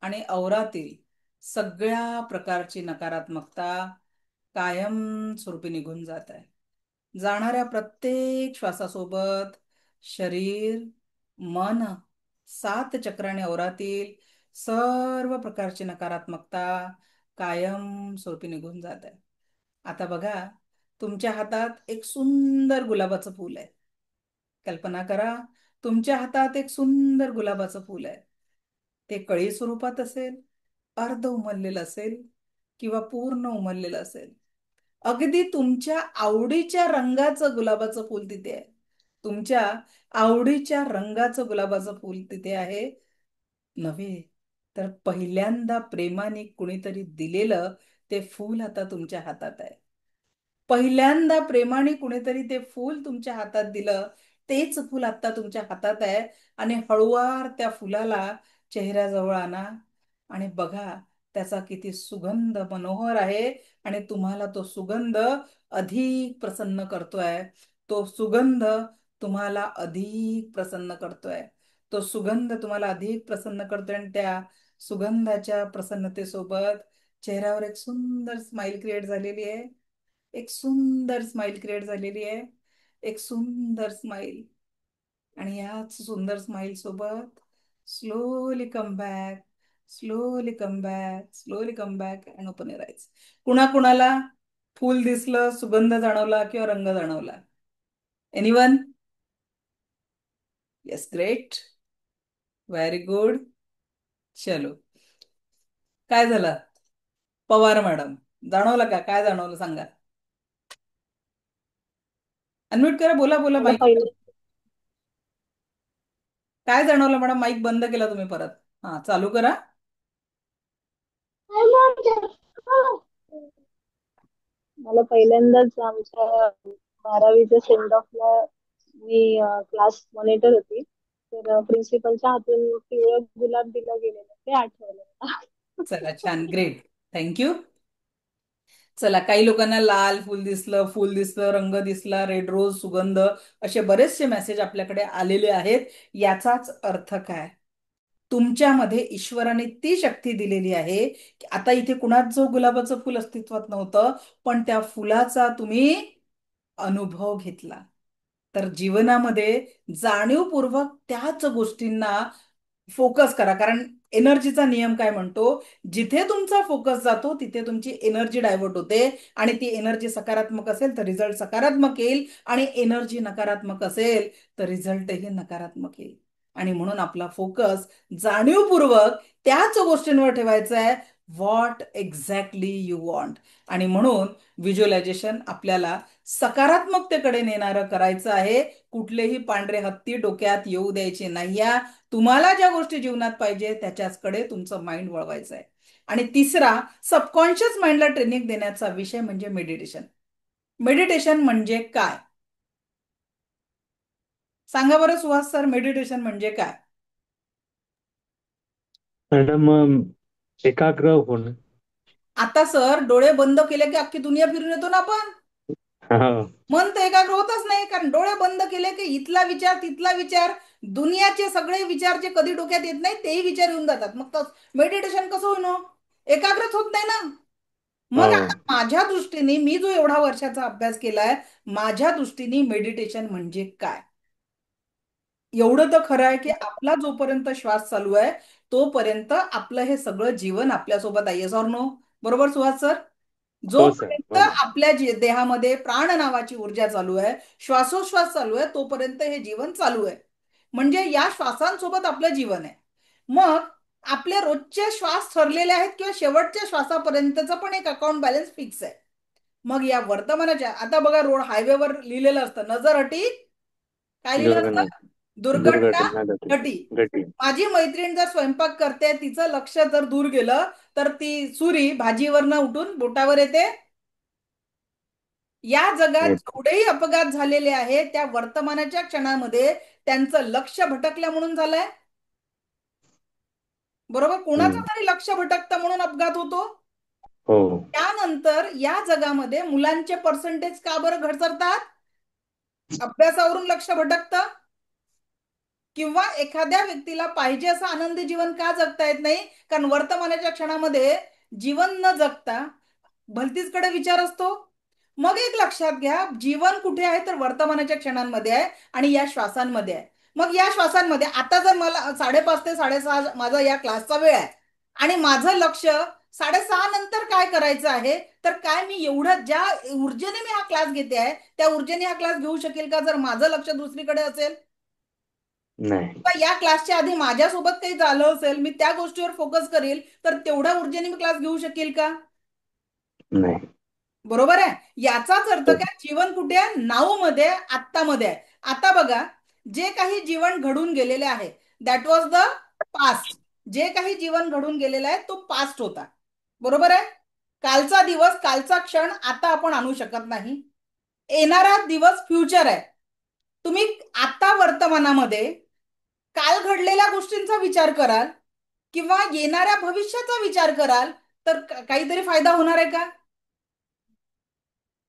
आणि अवरातील सगळ्या प्रकारची नकारात्मकता कायमस्वरूपी निघून जात आहे. जाणाऱ्या प्रत्येक श्वासासोबत शरीर, मन, 7 चक्र आणि अवरातील सर्व प्रकारची नकारात्मकता कायमस्वरूपी निघून जात आहे. आता बघा, तुमच्या हातात एक सुंदर गुलाबाचं फूल आहे. कल्पना करा, तुमच्या हातात एक सुंदर गुलाबाचं फूल आहे. ते कळी स्वरूपात असेल, अर्ध उमललेलं असेल, किंवा पूर्ण उमललेलं असेल. अगदी तुमच्या आवडीच्या रंगाचं गुलाबाचं फूल तिथे आहे. तुमच्या आवडीच्या रंगाचं गुलाबाचं फूल तिथे आहे. नव्हे तर पहिल्यांदा प्रेमाने कुणीतरी दिलेलं ते फूल आता तुमच्या हातात आहे. पहिल्यांदा प्रेमाने कुणीतरी ते फूल तुमच्या हातात दिलं, तेच फूल आता तुमच्या हातात आहे. आणि हळुवार त्या फुलाला चेहऱ्याजवळ आणा आणि बघा त्याचा किती सुगंध मनोहर आहे. आणि तुम्हाला तो सुगंध अधिक प्रसन्न करतोय. तो सुगंध तुम्हाला अधिक प्रसन्न करतोय. तो सुगंध तुम्हाला अधिक प्रसन्न करतोय, आणि त्या सुगंधाच्या प्रसन्नतेसोबत चेहऱ्यावर एक सुंदर स्माइल क्रिएट झालेली आहे. एक सुंदर स्माइल क्रिएट झालेली आहे. एक सुंदर स्माइल. आणि याच सुंदर स्माइल सोबत slowly come back, slowly come back, slowly come back and open your eyes. कुणाकुणाला फूल दिसलं, सुगंध जाणवला किंवा रंग जाणवला? Anyone? Yes, great, very good. चलो, काय झालं पवार मॅडम? जाणवलं का? काय जाणवलं सांगा. अनम्यूट करा, बोला बोला, मला माईक. पहिले काय जाणवलं मॅडम? माईक बंद केला तुम्ही परत. हा, चालू करा. मला पहिल्यांदाच आमच्या 12वीच्या सेंड ऑफला मी क्लास मॉनिटर होती, तर प्रिन्सिपलच्या हातून पिवळं गुलाब दिलं गेलेलं ते आठवलं मला. चला, छान, ग्रेट, थँक्यू. चला, काही लोकांना लाल फूल दिसलं, फूल दिसलं, रंग दिसला, रेड रोज, सुगंध, असे बरेचसे मेसेज आपल्याकडे आलेले आहेत. याचाच अर्थ काय? तुमच्यामध्ये ईश्वराने ती शक्ती दिलेली आहे की आता इथे कुणाच जो गुलाबाचं फुल अस्तित्वात नव्हतं, पण त्या फुलाचा तुम्ही अनुभव घेतला. तर जीवनामध्ये जाणीवपूर्वक त्याच गोष्टींना फोकस करा. कारण एनर्जीचा नियम काय म्हणतो, जिथे तुमचा फोकस जातो तिथे तुमची एनर्जी डायव्हर्ट होते. आणि ती एनर्जी सकारात्मक असेल तर रिझल्ट सकारात्मक येईल, आणि एनर्जी नकारात्मक असेल तर रिझल्टही नकारात्मक येईल. आणि म्हणून आपला फोकस जाणीवपूर्वक त्याच गोष्टींवर ठेवायचा आहे. What exactly you want. आणि म्हणून व्हिज्युअलायझेशन आपल्याला सकारात्मकतेकडे नेणारं करायचं आहे. कुठलेही पांढरे हत्ती डोक्यात येऊ द्यायचे नाही. तुम्हाला ज्या गोष्टी जीवनात पाहिजे त्याच्याचकडे तुमचं माइंड वळवायचं आहे. आणि तिसरा, सबकॉन्शियस माइंडला ट्रेनिंग देण्याचा विषय म्हणजे मेडिटेशन. मेडिटेशन म्हणजे काय? सांगा बरं सुहास सर, मेडिटेशन म्हणजे काय? मॅडम, एकाग्र होणं. आता सर डोळे बंद केले की अख्खी दुनिया फिरून येतो ना आपण. हा. मन तर एकाग्र होतच नाही, कारण डोळे बंद केले की इथला विचार तिथला विचार, दुनियाचे सगळे विचार जे कधी डोक्यात येत नाही तेही विचार येऊन जातात. मग मेडिटेशन कसं होईन हो? एकाग्रच होत नाही ना. मग हो. आता माझ्या दृष्टीने, मी जो एवढा वर्षाचा अभ्यास केलाय, माझ्या दृष्टीने मेडिटेशन म्हणजे काय? एवढं तर खरं आहे की आपला जोपर्यंत श्वास चालू आहे तोपर्यंत आपलं हे सगळं जीवन आपल्यासोबत आहे. Yes or no? बरोबर सुहास सर? हो सर, जोपर्यंत हो ना. आपल्या देहामध्ये प्राण नावाची ऊर्जा चालू आहे, श्वासोश्वास चालू आहे, तोपर्यंत हे जीवन चालू आहे. म्हणजे या श्वासांसोबत आपलं जीवन आहे. मग आपले रोजचे श्वास ठरलेले आहेत किंवा शेवटच्या श्वासापर्यंतचा पण एक अकाउंट बॅलन्स फिक्स आहे. मग या वर्तमानाच्या, आता बघा रोड हायवेवर लिहिलेलं असतं नजर हटी, काय लिहिलं दुर्घटना. असतं? दुर्घटना दुर्घटना घटी. घटी. घटी. माझी मैत्रीण जर स्वयंपाक करते, तिचं लक्ष जर दूर गेलं तर ती सुरी भाजीवरनं उठून बोटावर येते. या जगात येत. जेवढेही अपघात झालेले आहेत त्या वर्तमानाच्या क्षणामध्ये त्यांचं लक्ष भटकल्या म्हणून झालंय. बरोबर? कोणाचं हम्म. तरी लक्ष भटकतं म्हणून अपघात होतो. हो. त्यानंतर या जगामध्ये मुलांचे पर्सेंटेज का बरं घसरतात? अभ्यासावरून लक्ष भटकतं. किंवा एखाद्या व्यक्तीला पाहिजे असं आनंदी जीवन का जगता येत नाही? कारण वर्तमानाच्या क्षणामध्ये जीवन न जगता भलतीचकडे विचार असतो. मग एक लक्षात घ्या, जीवन कुठे आहे तर वर्तमानाच्या क्षणांमध्ये आहे आणि या श्वासांमध्ये आहे. मग या श्वासांमध्ये आता जर मला 5:30 ते 6:30 माझा या क्लासचा वेळ आहे आणि माझं लक्ष 6:30 नंतर काय करायचं आहे, तर काय मी एवढं ज्या ऊर्जेने मी हा क्लास घेते आहे त्या ऊर्जेने हा क्लास घेऊ शकेल का जर माझं लक्ष दुसरीकडे असेल? नाही. या क्लासच्या आधी माझ्यासोबत काही झालं असेल, मी त्या गोष्टीवर फोकस करेल तर तेवढ्या ऊर्जेने मी क्लास घेऊ शकेल का? नाही. बरोबर आहे. याचाच अर्थ हो. काय, जीवन कुठे आहे? नाऊ मध्ये, आत्तामध्ये आहे. आता बघा, जे काही जीवन घडून गेलेले आहे दॅट वॉज द पास्ट. जे काही जीवन घडून गेलेला आहे तो पास्ट होता. बरोबर आहे? कालचा दिवस, कालचा क्षण आता आपण आणू शकत नाही. येणारा दिवस फ्युचर आहे. तुम्ही आता वर्तमानामध्ये काल घडलेल्या गोष्टींचा विचार कराल किंवा येणाऱ्या भविष्याचा विचार कराल तर काहीतरी फायदा होणार आहे का?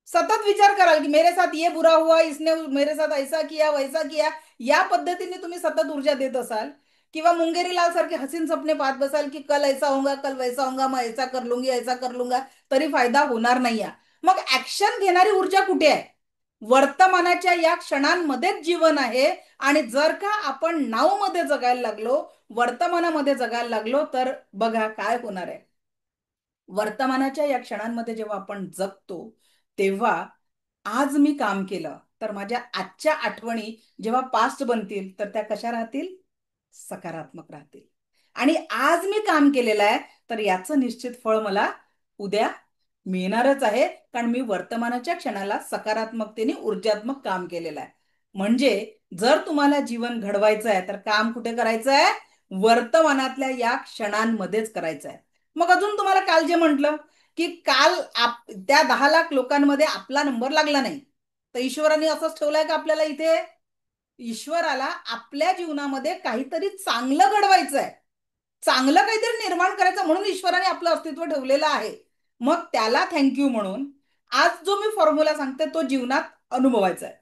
सतत विचार कराल की मेरे साथ ये बुरा हुआ, इसने मेरे साथ ऐसा किया वैसा किया, या पद्धतीने तुम्ही सतत ऊर्जा देत असाल किंवा मुंगेरी लाल सारखे हसीन सपने पाहत बसाल की कल ऐसा होगा, कल वैसा होगा, मैं ऐसा कर लूंगी, ऐसा कर लूंगा, तरी फायदा होणार नाही. मग ऍक्शन घेणारी ऊर्जा कुठे आहे? वर्तमानाच्या या क्षणांमध्येच जीवन आहे. आणि जर का आपण नाऊ मध्ये जगायला लागलो, वर्तमानामध्ये जगायला लागलो, तर बघा काय होणार आहे. वर्तमानाच्या या क्षणांमध्ये जेव्हा आपण जगतो तेव्हा आज मी काम केलं तर माझ्या आजच्या आठवणी जेव्हा पास्ट बनतील तर त्या कशा राहतील? सकारात्मक राहतील. आणि आज मी काम केलेलं आहे तर याचं निश्चित फळ मला उद्या मिळणारच आहे, कारण मी वर्तमानाच्या क्षणाला सकारात्मकतेने ऊर्जात्मक काम केलेलं आहे. म्हणजे जर तुम्हाला जीवन घडवायचं आहे तर काम कुठे करायचं आहे? वर्तमानातल्या या क्षणांमध्येच करायचं आहे. मग अजून तुम्हाला काल जे म्हटलं की काल त्या 10 लाख लोकांमध्ये आपला नंबर लागला नाही, तर ईश्वराने असंच ठेवलंय का आपल्याला इथे? ईश्वराला आपल्या जीवनामध्ये काहीतरी चांगलं घडवायचं आहे, चांगलं काहीतरी निर्माण करायचं, म्हणून ईश्वराने आपलं अस्तित्व ठेवलेलं आहे. मग त्याला थँक्यू म्हणून आज जो मी फॉर्म्युला सांगते तो जीवनात अनुभवायचा आहे.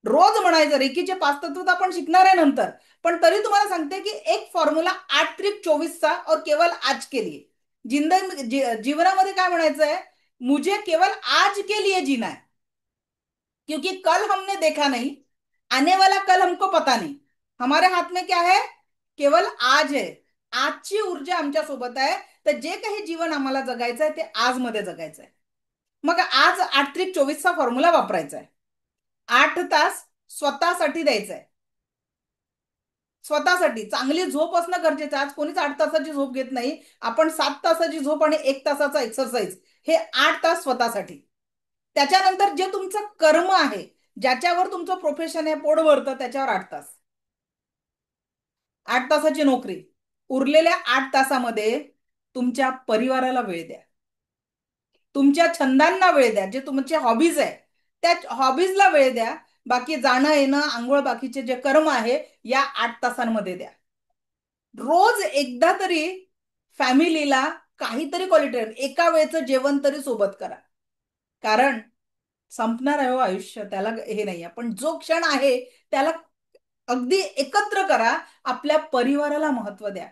रोज म्हणायचं. रेकीचे 5 तत्व तर आपण शिकणार आहे नंतर, पण तरी तुम्हाला सांगते की एक फॉर्म्युला 8 त्रिक 24 चा और केवल आज के लिए. जीवनामध्ये काय म्हणायचं आहे? मुझे केवल आज के लिए जीना है, क्योंकि कल हमने देखा नहीं, आने वाला कल हमको पता नहीं. हमारे हाथ में क्या है? केवल आज है. आजची ऊर्जा आमच्या सोबत आहे, तर जे काही जीवन आम्हाला जगायचं आहे ते आज मध्ये जगायचं आहे. मग आज 8 त्रिक 24 चा फॉर्म्युला वापरायचा आहे. 8 तास स्वतःसाठी द्यायचंय. स्वतःसाठी चांगली झोप असणं गरजेचं आहे. आज कोणीच 8 तासाची झोप घेत नाही. आपण 7 तासाची झोप आणि 1 तासाचा एक्सरसाइज, हे 8 तास स्वतःसाठी. त्याच्यानंतर जे तुमचं कर्म आहे, ज्याच्यावर तुमचं प्रोफेशन आहे, पोट भरतं, त्याच्यावर 8 तास. 8 तासाची नोकरी. उरलेल्या 8 तासामध्ये तुमच्या परिवाराला वेळ द्या, तुमच्या छंदांना वेळ द्या, जे तुमचे हॉबीज आहे त्या हॉबीजला वेळ द्या. बाकी जाणं येणं आंघोळ बाकीचे जे कर्म आहे या 8 तासांमध्ये द्या. रोज एकदा तरी फॅमिलीला काहीतरी क्वालिटी टाइम, एका वेळचं जेवण तरी सोबत करा. कारण संपणार आहे हो आयुष्य, त्याला हे नाही आहे. पण जो क्षण आहे त्याला अगदी एकत्र करा. आपल्या परिवाराला महत्व द्या.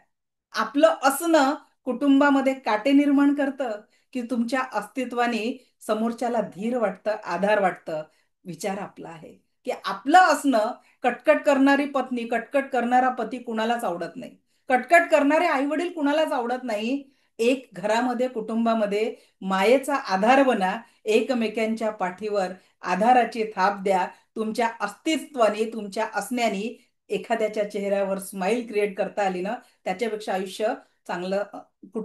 आपलं असणं कुटुंबामध्ये काटे निर्माण करतं की तुमच्या अस्तित्वाने समोरच्याला धीर वाटतं, आधार वाटतं. विचार आपला आहे की आपलं असणं. कटकट करणारी पत्नी, कटकट करणारा पती कुणालाच आवडत नाही. कटकट करणारे आई वडील कुणालाच आवडत नाही. एक घरामध्ये, कुटुंबामध्ये मायेचा आधार बना. एकमेकांच्या पाठीवर आधाराची थाप द्या. तुमच्या अस्तित्वाने, तुमच्या असण्याने एखाद्याच्या चेहऱ्यावर स्माइल क्रिएट करता आली ना, त्याच्यापेक्षा आयुष्य चांगलं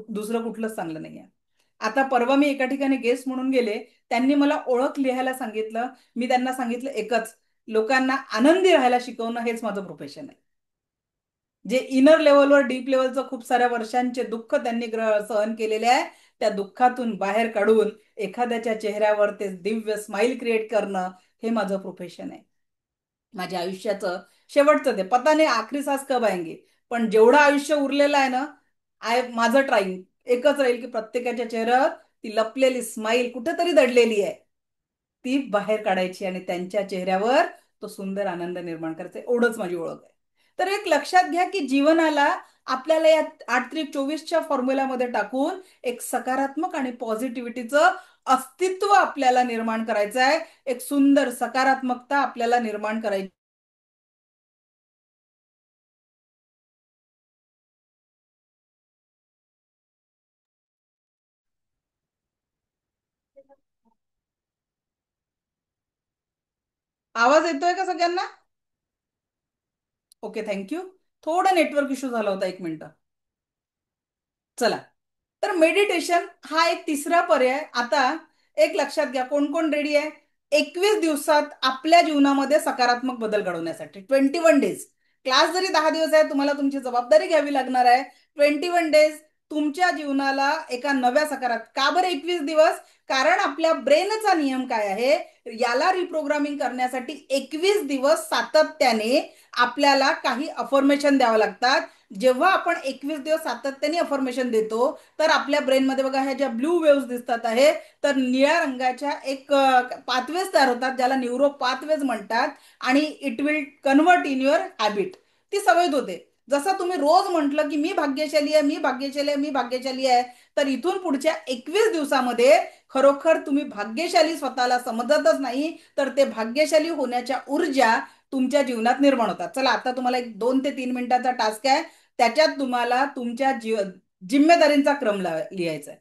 दुसरं कुठलंच चांगलं नाही आहे. आता परवा मी एका ठिकाणी गेस्ट म्हणून गेले. त्यांनी मला ओळख लिहायला सांगितलं. मी त्यांना सांगितलं एकच, लोकांना आनंदी राहायला शिकवणं हेच माझं प्रोफेशन आहे. जे इनर लेवलवर, डीप लेवलचं खूप साऱ्या वर्षांचे दुःख त्यांनी सहन केलेले आहे, त्या दुःखातून बाहेर काढून एखाद्याच्या चेहऱ्यावर ते दिव्य स्माइल क्रिएट करणं, हे माझं प्रोफेशन आहे. माझ्या आयुष्याचं शेवटचं ते पता नाही आखरी सांस कब आएंगे. पण जेवढं आयुष्य उरलेलं आहे ना, माझं ट्राईंग एकच राहील की प्रत्येकाच्या चेहऱ्यावर ती लपलेली स्माइल कुठेतरी दडलेली आहे, ती बाहेर काढायची आणि त्यांच्या चेहऱ्यावर तो सुंदर आनंद निर्माण करायचा. एवढंच माझी ओळख आहे. तर एक लक्षात घ्या की जीवनाला आपल्याला या 8-3-24च्या फॉर्म्युलामध्ये टाकून एक सकारात्मक आणि पॉझिटिव्हिटीचं अस्तित्व आपल्याला निर्माण करायचं आहे. एक सुंदर सकारात्मकता आपल्याला निर्माण करायची. आवाज येतोय का सगळ्यांना? Okay, thank you. थोडा नेटवर्क इश्यू झाला होता, 1 मिनिट. चला, तर मेडिटेशन हा एक तिसरा पर्याय. आता एक लक्षात घ्या, कोण कोण रेडी आहे 21 दिवसात आपल्या जीवनामध्ये सकारात्मक बदल घडवण्यासाठी? 21 डेज. क्लास जरी 10 दिवस आहे, तुम्हाला तुमची जबाबदारी घ्यावी लागणार आहे. 21 डेज तुमच्या जीवनाला एका नव्या का बरं 21 दिवस? कारण आपल्या ब्रेनचा नियम काय आहे, याला रिप्रोग्रामिंग करण्यासाठी 21 दिवस सातत्याने आपल्याला काही अफर्मेशन द्यावं लागतात. जेव्हा आपण 21 दिवस सातत्याने अफर्मेशन देतो, तर आपल्या ब्रेनमध्ये बघा, ह्या ज्या ब्लू वेव्स दिसतात आहे, तर निळ्या रंगाच्या एक पाथवेज तयार होतात, ज्याला न्यूरो पाथवेज म्हणतात. आणि it will convert in your habit. ती सवय होते. जसं तुम्ही रोज म्हटलं की मी भाग्यशाली आहे, मी भाग्यशाली आहे, मी भाग्यशाली आहे, तर इथून पुढच्या 21 दिवसामध्ये खरोखर तुम्ही भाग्यशाली स्वतःला समजतच नाही, तर ते भाग्यशाली होण्याच्या ऊर्जा तुमच्या जीवनात निर्माण होतात. चला, आता तुम्हाला एक 2 ते 3 मिनिटाचा टास्क आहे. त्याच्यात तुम्हाला तुमच्या जिम्मेदारींचा क्रम लिहायचा आहे.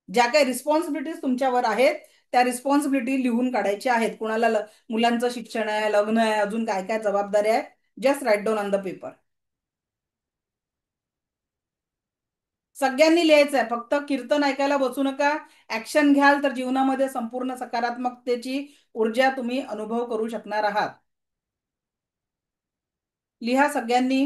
ज्या काही रिस्पॉन्सिबिलिटीज तुमच्यावर आहेत, त्या रिस्पॉन्सिबिलिटी लिहून काढायच्या आहेत. कुणाला मुलांचं शिक्षण आहे, लग्न आहे, अजून काय काय जबाबदारी आहे, just write down on the paper. सगळ्यांनी लिहायचं आहे. फक्त कीर्तन ऐकायला बसू नका. ऍक्शन घ्याल तर जीवनामध्ये संपूर्ण सकारात्मकतेची ऊर्जा तुम्ही अनुभव करू शकणार आहात. लिहा सगळ्यांनी.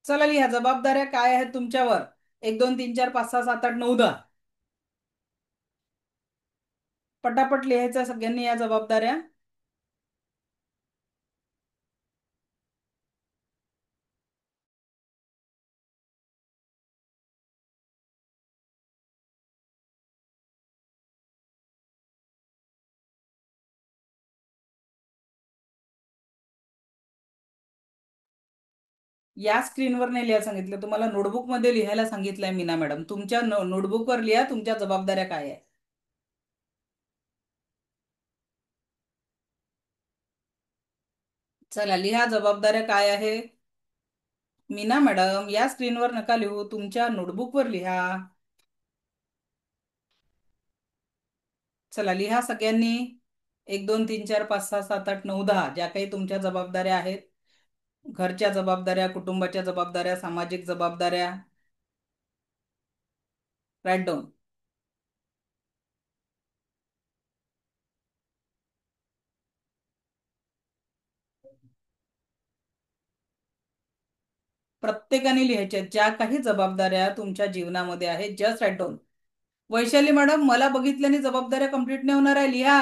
चला लिहा, जबाबदाऱ्या काय आहेत तुमच्यावर. 1 2 3 4 5 6 7 8 9 10. पटापट लिहायचं सगळ्यांनी या जबाबदाऱ्या. या स्क्रीनवर नाही लिहायला सांगितलं, तुम्हाला नोटबुक मध्ये लिहायला सांगितलंय मीना मॅडम. तुमच्या नोटबुकवर लिहा तुमच्या जबाबदाऱ्या काय आहे. चला लिहा, जबाबदाऱ्या काय आहे. मीना मॅडम, या स्क्रीनवर नका लिहू, तुमच्या नोटबुकवर लिहा. चला लिहा सगळ्यांनी. एक दोन तीन चार पाच सहा सात आठ नऊ दहा ज्या काही तुमच्या जबाबदाऱ्या आहेत, घरच्या जबाबदाऱ्या, कुटुंबाच्या जबाबदाऱ्या, सामाजिक जबाबदाऱ्या, राईट डाऊन. प्रत्येकाने लिहायच्या ज्या काही जबाबदाऱ्या तुमच्या जीवनामध्ये आहेत, just write down. Vaishali madam, मला बघितल्याने जबाबदाऱ्या कंप्लीट नाही होणार आहे, लिहा.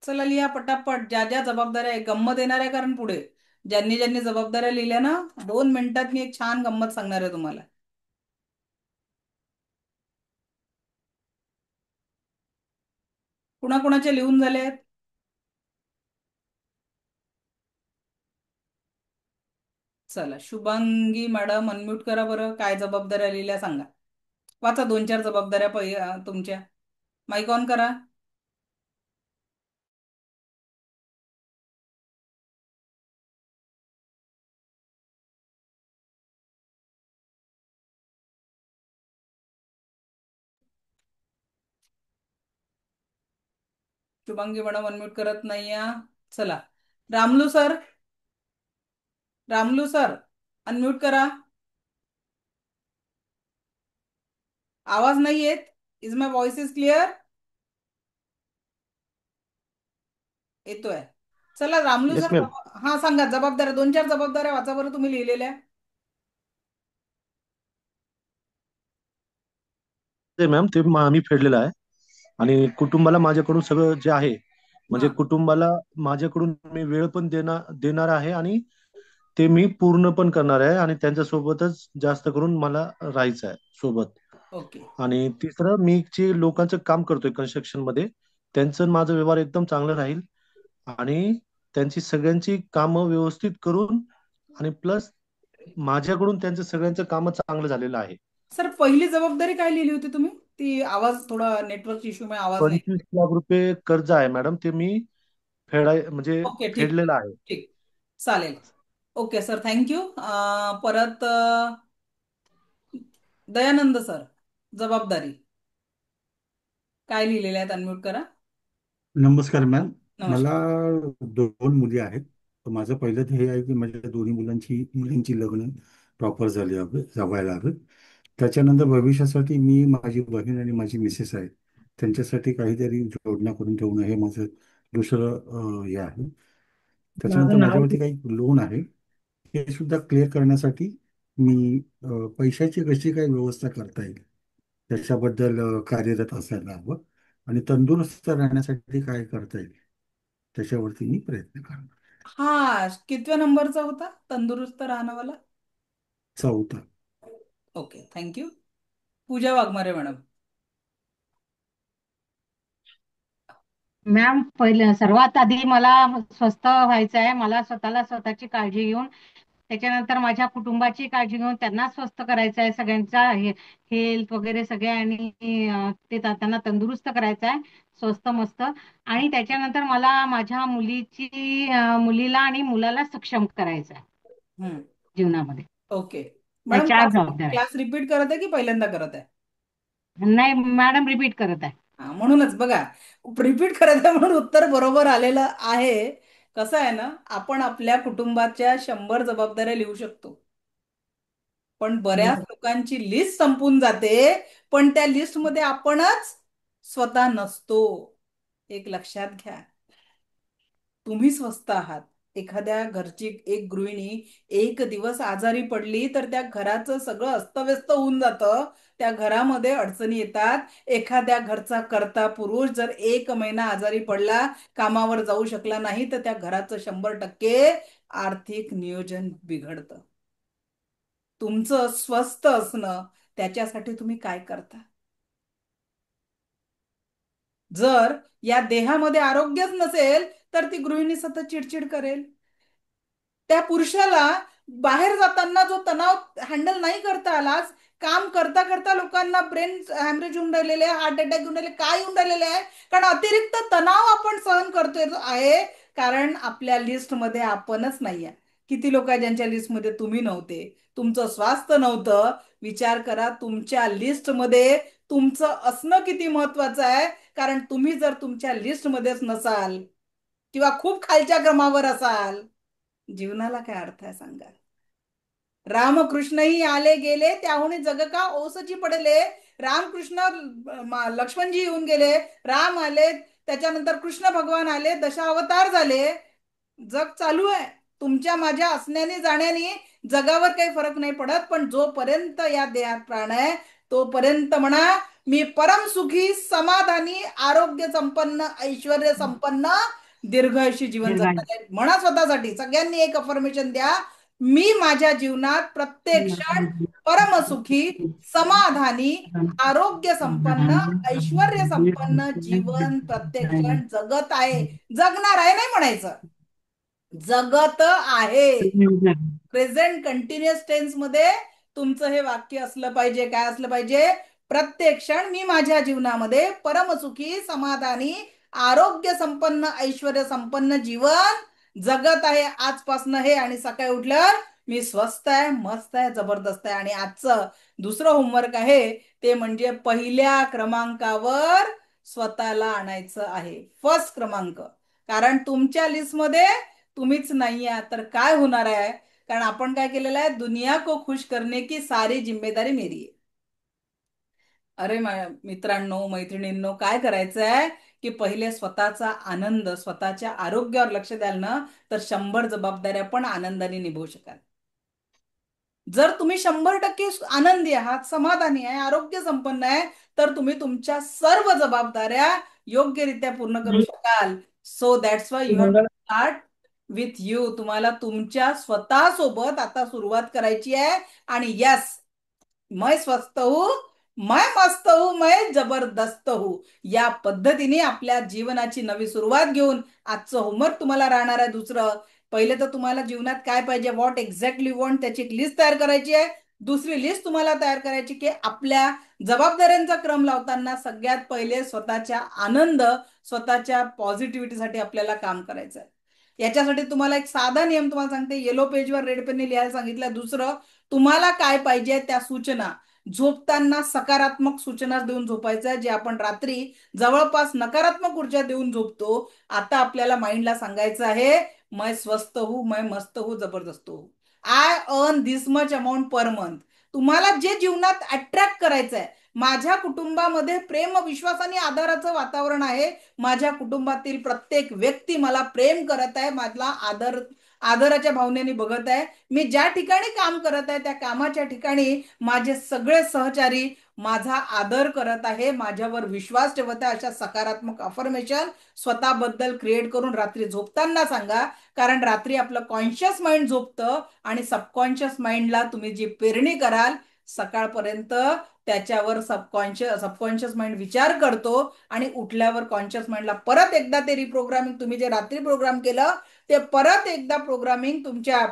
चला लिहा पटापट, ज्या ज्या जबाबदाऱ्या आहे. गंमत येणार आहे कारण पुढे ज्यांनी ज्यांनी जबाबदाऱ्या लिहिल्या ना, 2 मिनिटात मी एक छान गंमत सांगणार आहे तुम्हाला. कुणाकुणाचे लिहून झाले आहेत? चला शुभांगी मॅडम अनम्यूट करा बरं. काय जबाबदाऱ्या लिहिल्या सांगा. वाचा दोन चार जबाबदाऱ्या तुमच्या. माईक ऑन करा. शुभांगी मॅडम अनम्यूट करत नाही या. चला Ramulu sir, Ramulu sir unmute करा. आवाज नाही येत. Is my voice is clear? येतोय. चला रामलू येस सर. मॅम. हा सांगा जबाबदाऱ्या, दोन चार जबाबदाऱ्या वाचा बरं तुम्ही लिहिलेल्या. ते मॅम ते मी फेडलेलं आहे आणि कुटुंबाला माझ्याकडून सगळं जे आहे म्हणजे हा कुटुंबाला माझ्याकडून मी वेळ पण देणार आहे आणि ते मी पूर्ण पण करणार आहे आणि त्यांच्या सोबतच जास्त करून मला राहायचं आहे सोबत. ओके. आणि तिसरं, मी जे लोकांचं काम करतोय कन्स्ट्रक्शन मध्ये त्यांचं आणि माझं व्यवहार एकदम चांगलं राहील आणि त्यांची सगळ्यांची कामं व्यवस्थित करून आणि प्लस माझ्याकडून त्यांचं सगळ्यांचं काम चांगलं झालेलं आहे. सर पहिली जबाबदारी काय लिहिली होती तुम्ही? ती आवाज थोडा नेटवर्क इश्यू मुळे आवाज नाही. 25 लाख रुपये कर्ज आहे मॅडम, ते मी म्हणजे ओके ठीक फेडलेलं ठीक आहे. ठीक. चालेल. Okay sir thank you. परत दयानंद सर, जबाबदारी काय लिहिलेल्या आहेत अनम्यूट करा. नमस्कार मॅम. मला नमस्कार. 2 मुली आहेत. तर माझं पहिलं ध्येय आहे की माझ्या दोन्ही मुलींची लग्न प्रॉपर व्हायला हवे. त्याच्यानंतर भविष्यासाठी मी, माझी बहीण आणि माझी मिसेस आहे त्यांच्यासाठी काहीतरी जोडणा करून ठेवणं हे माझं दुसरं हे आहे. त्याच्यानंतर माझं नाव माझ्यावरती काही लोन आहे, हे सुद्धा क्लिअर करण्यासाठी मी पैशाची कशी काय व्यवस्था करता येईल त्याच्याबद्दल कार्यरत असायला हवं आणि तंदुरुस्त राहण्यासाठी काय करता येईल त्याच्यावरती मी प्रयत्न करणार. हा कितव्या नंबरचा होता तंदुरुस्त राहणंवाला? चौथा. Okay thank you. Pooja Waghmare madam. Ma'am, पहिलं सर्वात आधी मला स्वस्थ व्हायचं आहे. मला स्वतःला स्वतःची काळजी घेऊन त्याच्यानंतर माझ्या कुटुंबाची काळजी घेऊन त्यांना स्वस्थ करायचं आहे. सगळ्यांचा हेल्थ वगैरे सगळे आणि त्यांना तंदुरुस्त करायचं आहे, स्वस्त मस्त. आणि त्याच्यानंतर मला माझ्या मुलीला आणि मुलाला सक्षम करायचं आहे जीवनामध्ये. ओके या मॅडम, 4 क्लास जबाबदाऱ्या क्लास रिपीट करत आहे की पहिल्यांदा करत आहे? नाही मॅडम, रिपीट करत आहे. हा म्हणूनच बघा, रिपीट करत आहे म्हणून उत्तर बरोबर आलेलं आहे. कसं आहे ना, आपण आपल्या कुटुंबाच्या 100 जबाबदाऱ्या लिहू शकतो, पण बऱ्याच लोकांची लिस्ट संपून जाते, पण त्या लिस्टमध्ये आपणच स्वतः नसतो. एक लक्षात घ्या, तुम्ही स्वस्त आहात. एखाद्या घरची एक गृहिणी एक दिवस आजारी पडली तर त्या घराचं सगळं अस्तव्यस्त होऊन जातं. त्या घरामध्ये अडचणी येतात. एखाद्या घरचा कर्ता पुरुष जर 1 महिना आजारी पडला, कामावर जाऊ शकला नाही, तर त्या घराचं 100% आर्थिक नियोजन बिघडतं. तुमचं स्वस्थ असणं, त्याच्यासाठी तुम्ही काय करता? जर या देहामध्ये आरोग्यच नसेल तर ती गृहिणी सतत चिडचिड करेल. त्या पुरुषाला बाहेर जाताना जो तणाव हँडल नाही करता आला, काम करता करता लोकांना ब्रेन हॅमरेज होऊन राहिलेले, हार्ट अटॅक होऊन राहिले, काय होऊन राहिलेले आहे? कारण अतिरिक्त तणाव आपण सहन करतोय आहे, कारण आपल्या लिस्टमध्ये आपणच नाही आहे. किती लोक आहे ज्यांच्या लिस्टमध्ये तुम्ही नव्हते, तुमचं स्वास्थ्य नव्हतं? विचार करा, तुमच्या लिस्टमध्ये तुमचं असणं किती महत्वाचं आहे. कारण तुम्ही जर तुमच्या लिस्टमध्येच नसाल किंवा खूप खालच्या क्रमावर असाल, जीवनाला काय अर्थ आहे सांगा. रामकृष्णही आले गेले त्याहून जग का ओसची पडले. रामकृष्ण लक्ष्मणजी येऊन गेले, राम आले, त्याच्यानंतर कृष्ण भगवान आले, दशावतार झाले. जग चालू आहे. तुमच्या माझ्या असण्याने जाण्याने जगावर काही फरक नाही पडत. पण जोपर्यंत या देहात प्राण आहे तोपर्यंत म्हणा मी परम सुखी, समाधानी, आरोग्य संपन्न, ऐश्वर्य संपन्न, दीर्घायुषी जीवन जगणार आहे. म्हणा स्वतःसाठी सगळ्यांनी एक अफर्मेशन द्या, मी माझ्या जीवनात प्रत्येक क्षण परमसुखी, समाधानी, आरोग्य संपन्न, ऐश्वर्य संपन्न जीवन प्रत्येक क्षण जगत आहे. जगणार आहे नाही म्हणायचं, जगत आहे. प्रेझेंट कंटिन्युअस टेन्स मध्ये तुमचं हे वाक्य असलं पाहिजे. काय असलं पाहिजे? प्रत्येक क्षण मी माझ्या जीवनामध्ये परमसुखी, समाधानी, आरोग्य संपन्न, ऐश्वर्य संपन्न जीवन जगत आहे आजपासनं हे. आणि सकाळी उठल्यावर मी स्वस्त आहे, मस्त आहे, जबरदस्त आहे. आणि आजचं दुसरं होमवर्क आहे ते म्हणजे पहिल्या क्रमांकावर स्वतःला आणायचं आहे, फर्स्ट क्रमांक. कारण तुमच्या लिस्टमध्ये तुम्हीच नाही आहे तर काय होणार आहे. कारण आपण काय केलेलं आहे, दुनिया को खुश करने की सारी जिम्मेदारी मेरी आहे. अरे मित्रांनो, मैत्रिणींनो, काय करायचं आहे की पहिले स्वतःचा आनंद, स्वतःच्या आरोग्यावर लक्ष द्याल ना तर 100 जबाबदाऱ्या पण आनंदाने निभवू शकाल. जर तुम्ही 100% आनंदी आहात, समाधानी आहे, आरोग्य संपन्न आहे तर तुम्ही तुमच्या सर्व जबाबदाऱ्या योग्यरित्या पूर्ण करू शकाल. So that's why you have to start with you. तुम्हाला तुमच्या स्वतः सोबत आता सुरुवात करायची आहे. आणि यस, मैं स्वस्थ हूं, मैं मस्त हूं, मैं जबरदस्त हूं, या पद्धतीने आपल्या जीवनाची नवी सुरुवात घेऊन आजचं होमवर्क तुम्हाला राहणार आहे. दुसरं, पहिले तर तुम्हाला जीवनात काय पाहिजे, व्हॉट एक्झॅक्टली वॉन्ट, त्याची एक लिस्ट तयार करायची आहे. दुसरी लिस्ट तुम्हाला तयार करायची की आपल्या जबाबदाऱ्यांचा क्रम लावताना सगळ्यात पहिले स्वतःच्या आनंद, स्वतःच्या पॉझिटिव्हिटीसाठी आपल्याला काम करायचं आहे. याच्यासाठी तुम्हाला एक साधा नियम तुम्हाला सांगते, येलो पेजवर रेड पेनने लिहायला सांगितलं. दुसरं, तुम्हाला काय पाहिजे त्या सूचना झोपताना सकारात्मक सूचना देऊन झोपायचं आहे. जे आपण रात्री जवळपास नकारात्मक ऊर्जा देऊन झोपतो, आता आपल्याला माइंडला सांगायचं आहे, मैं स्वस्थ हूं, मैं मस्त हूं, जबरदस्त हूं, I earn this much amount per month. तुम्हाला जे जीवनात अट्रॅक्ट करायचं आहे, माझ्या कुटुंबामध्ये प्रेम, विश्वास आणि आदराचं वातावरण आहे, माझ्या कुटुंबातील प्रत्येक व्यक्ती मला प्रेम करत आहे, माझा आदराच्या भावनेने बघत आहे, मी ज्या ठिकाणी काम करत आहे त्या कामाच्या ठिकाणी माझे सगळे सहचारी माझा आदर करत आहे, माझ्यावर विश्वास ठेवत आहे, अशा सकारात्मक अफर्मेशन स्वतःबद्दल क्रिएट करून रात्री झोपताना सांगा. कारण रात्री आपलं कॉन्शियस माइंड झोपतं आणि सबकॉन्शियस माइंडला तुम्ही जी पेरणी कराल सकाळपर्यंत त्याच्यावर सबकॉन्शियस माइंड विचार करतो आणि उठल्यावर कॉन्शियस माइंडला परत एकदा ते रिप्रोग्रामिंग, तुम्ही जे रात्री प्रोग्राम केलं ते परत एकदा प्रोग्रामिंग तुमच्या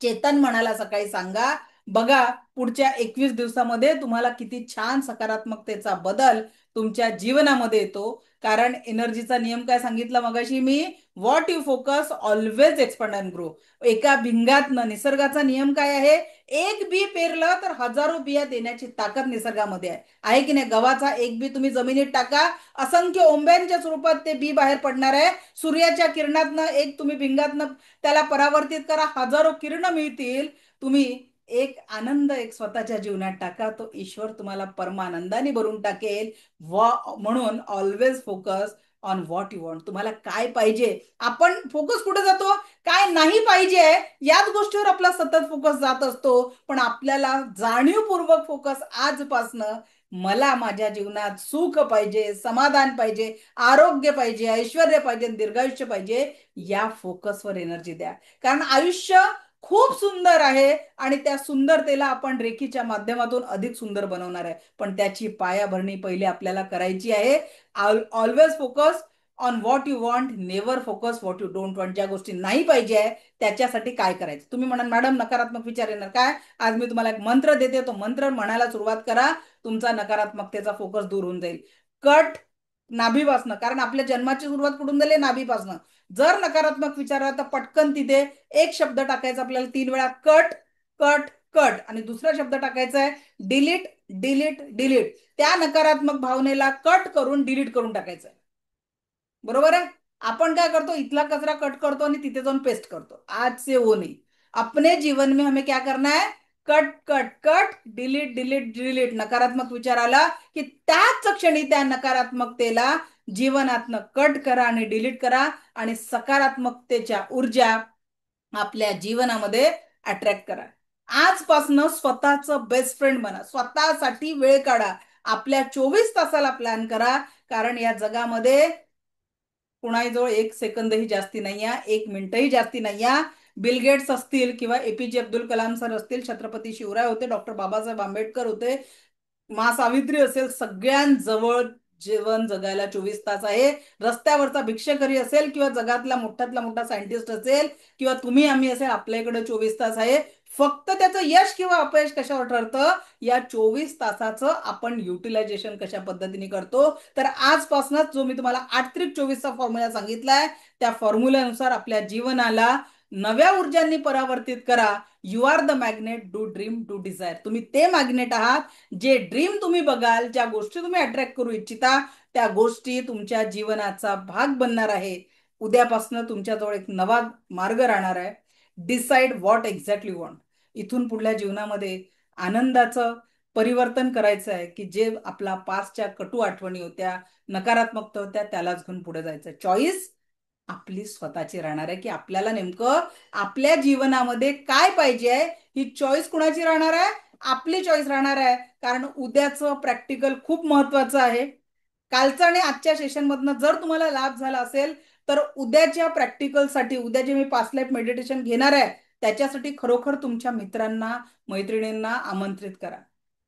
चेतन मनाला सकाळी सांगा. बघा पुढच्या 21 दिवसामध्ये तुम्हाला किती छान सकारात्मकतेचा बदल तुमच्या जीवनामध्ये येतो. कारण एनर्जीचा नियम काय सांगितला मगाशी मी, what you focus always expand and grow. एका भिंगातनं निसर्गाचा नियम काय आहे, एक बी पेरलं तर हजारो बिया देण्याची ताकद निसर्गामध्ये आहे की नाही. गव्हाचा एक बी तुम्ही जमिनीत टाका, असंख्य ओंब्यांच्या स्वरूपात ते बी बाहेर पडणार आहे. सूर्याच्या किरणातनं एक तुम्ही भिंगातनं त्याला परावर्तित करा, हजारो किरण मिळतील. तुम्ही एक आनंद एक स्वतःच्या जीवनात टाका, तो ईश्वर तुम्हाला परमानंदाने भरून टाकेल. म्हणून always focus on what you want. तुम्हाला काय पाहिजे, आपण फोकस कुठे जातो, काय नाही पाहिजे याच गोष्टीवर आपला सतत फोकस जात असतो. पण आपल्याला जाणीवपूर्वक फोकस आजपासनं, मला माझ्या जीवनात सुख पाहिजे, समाधान पाहिजे, आरोग्य पाहिजे, ऐश्वर्य पाहिजे, दीर्घायुष्य पाहिजे, या फोकसवर एनर्जी द्या. कारण आयुष्य खूप सुंदर आहे आणि त्या सुंदरतेला आपण रेखीच्या माध्यमातून अधिक सुंदर बनवणार आहे. पण त्याची पायाभरणी पहिले आपल्याला करायची आहे. Always focus on what you want, never focus what you don't want. ज्या गोष्टी नाही पाहिजे आहे त्याच्यासाठी काय करायचं. तुम्ही म्हणाल मॅडम नकारात्मक विचार येणार काय, आज मी तुम्हाला एक मंत्र देते, तो मंत्र म्हणायला सुरुवात करा, तुमचा नकारात्मकतेचा फोकस दूर होऊन जाईल. कट नाभीपासनं, कारण आपल्या जन्माची सुरुवात कुठून झाली, नाभीपासनं. जर नकारात्मक विचार आला तर पटकन तिथे एक शब्द टाकायचा आपल्याला 3 वेळा, कट कट कट. आणि दुसरा शब्द टाकायचा आहे डिलीट डिलीट डिलीट. त्या नकारात्मक भावनेला कट करून डिलीट करून टाकायचं. बरोबर आहे. आपण काय करतो, इथला कचरा कट करतो आणि तिथे जाऊन पेस्ट करतो. आज से वो नहीं. अपने जीवन में हमें क्या करना है, cut cut cut, delete delete delete. नकारात्मक विचार आला की त्याच क्षणी त्या नकारात्मकतेला जीवनातनं कट करा आणि डिलीट करा आणि सकारात्मकतेच्या ऊर्जा आपल्या जीवनामध्ये अट्रॅक्ट करा. आजपासून स्वतःचं बेस्ट फ्रेंड बना, स्वतःसाठी वेळ काढा, आपल्या 24 तासाला प्लॅन करा. कारण या जगामध्ये कुणाजवळ 1 सेकंदही जास्ती नाही आहे, 1 मिनिटही जास्ती नाही आहे. बिल गेट्स असतील किंवा एपीजे अब्दुल कलाम सर असतील, छत्रपती शिवराय होते, डॉक्टर बाबासाहेब आंबेडकर होते, मा सावित्री असेल, सगळ्यांजवळ जीवन जगायला 24 तास आहे. रस्त्यावरचा भिक्षकरी असेल किंवा जगातला मोठ्यातला मोठा सायंटिस्ट असेल किंवा तुम्ही आम्ही असेल, आपल्याकडे 24 तास आहे. फक्त त्याचं यश किंवा अपयश कशावर ठरतं, या 24 तासाचं आपण युटिलायझेशन कशा पद्धतीने करतो. तर आजपासूनच जो मी तुम्हाला 8-24चा फॉर्म्युला सांगितलाय, त्या फॉर्म्युल्यानुसार आपल्या जीवनाला नव्या ऊर्जांनी परावर्तित करा. You are the magnet, do dream, do desire. तुम्ही ते मॅग्नेट आहात. जे ड्रीम तुम्ही बघाल, ज्या गोष्टी तुम्ही अट्रॅक्ट करू इच्छिता, त्या गोष्टी तुमच्या जीवनाचा भाग बनणार आहे. उद्यापासून तुमच्याजवळ एक नवा मार्ग राहणार आहे. Decide what exactly want. इथून पुढल्या जीवनामध्ये आनंदाचं परिवर्तन करायचं आहे की जे आपला पास्टच्या कटू आठवणी होत्या, नकारात्मकता होत्या, त्यालाच घेऊन पुढे जायचं. चॉईस आपली स्वतःची राहणार आहे की आपल्याला नेमकं आपल्या जीवनामध्ये काय पाहिजे आहे. ही चॉईस कुणाची राहणार आहे, आपली चॉईस राहणार आहे. कारण उद्याचं प्रॅक्टिकल खूप महत्वाचं आहे. कालचं आणि आजच्या सेशनमधनं जर तुम्हाला लाभ झाला असेल तर उद्याच्या प्रॅक्टिकलसाठी, उद्या जे मी पास्ट लाईफ मेडिटेशन घेणार आहे त्याच्यासाठी खरोखर तुमच्या मित्रांना, मैत्रिणींना आमंत्रित करा.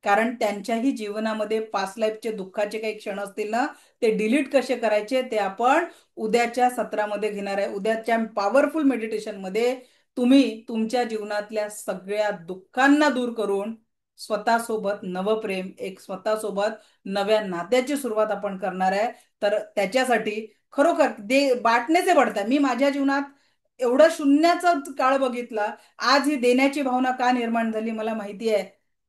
कारण त्यांच्याही जीवनामध्ये पास्ट लाईफचे दुःखाचे काही क्षण असतील ना, ते डिलीट कसे करायचे ते आपण उद्याच्या सत्रामध्ये घेणार आहे. उद्याच्या पॉवरफुल मेडिटेशनमध्ये तुम्ही तुमच्या जीवनातल्या सगळ्या दुःखांना दूर करून स्वतःसोबत नवप्रेम, एक स्वतःसोबत नव्या नात्याची सुरुवात आपण करणार आहे. तर त्याच्यासाठी खरोखर बाटणे से बढ़ता. मी माझ्या जीवनात एवढं शून्याचा काळ बघितला, आज ही देण्याची भावना का निर्माण झाली मला माहिती आहे.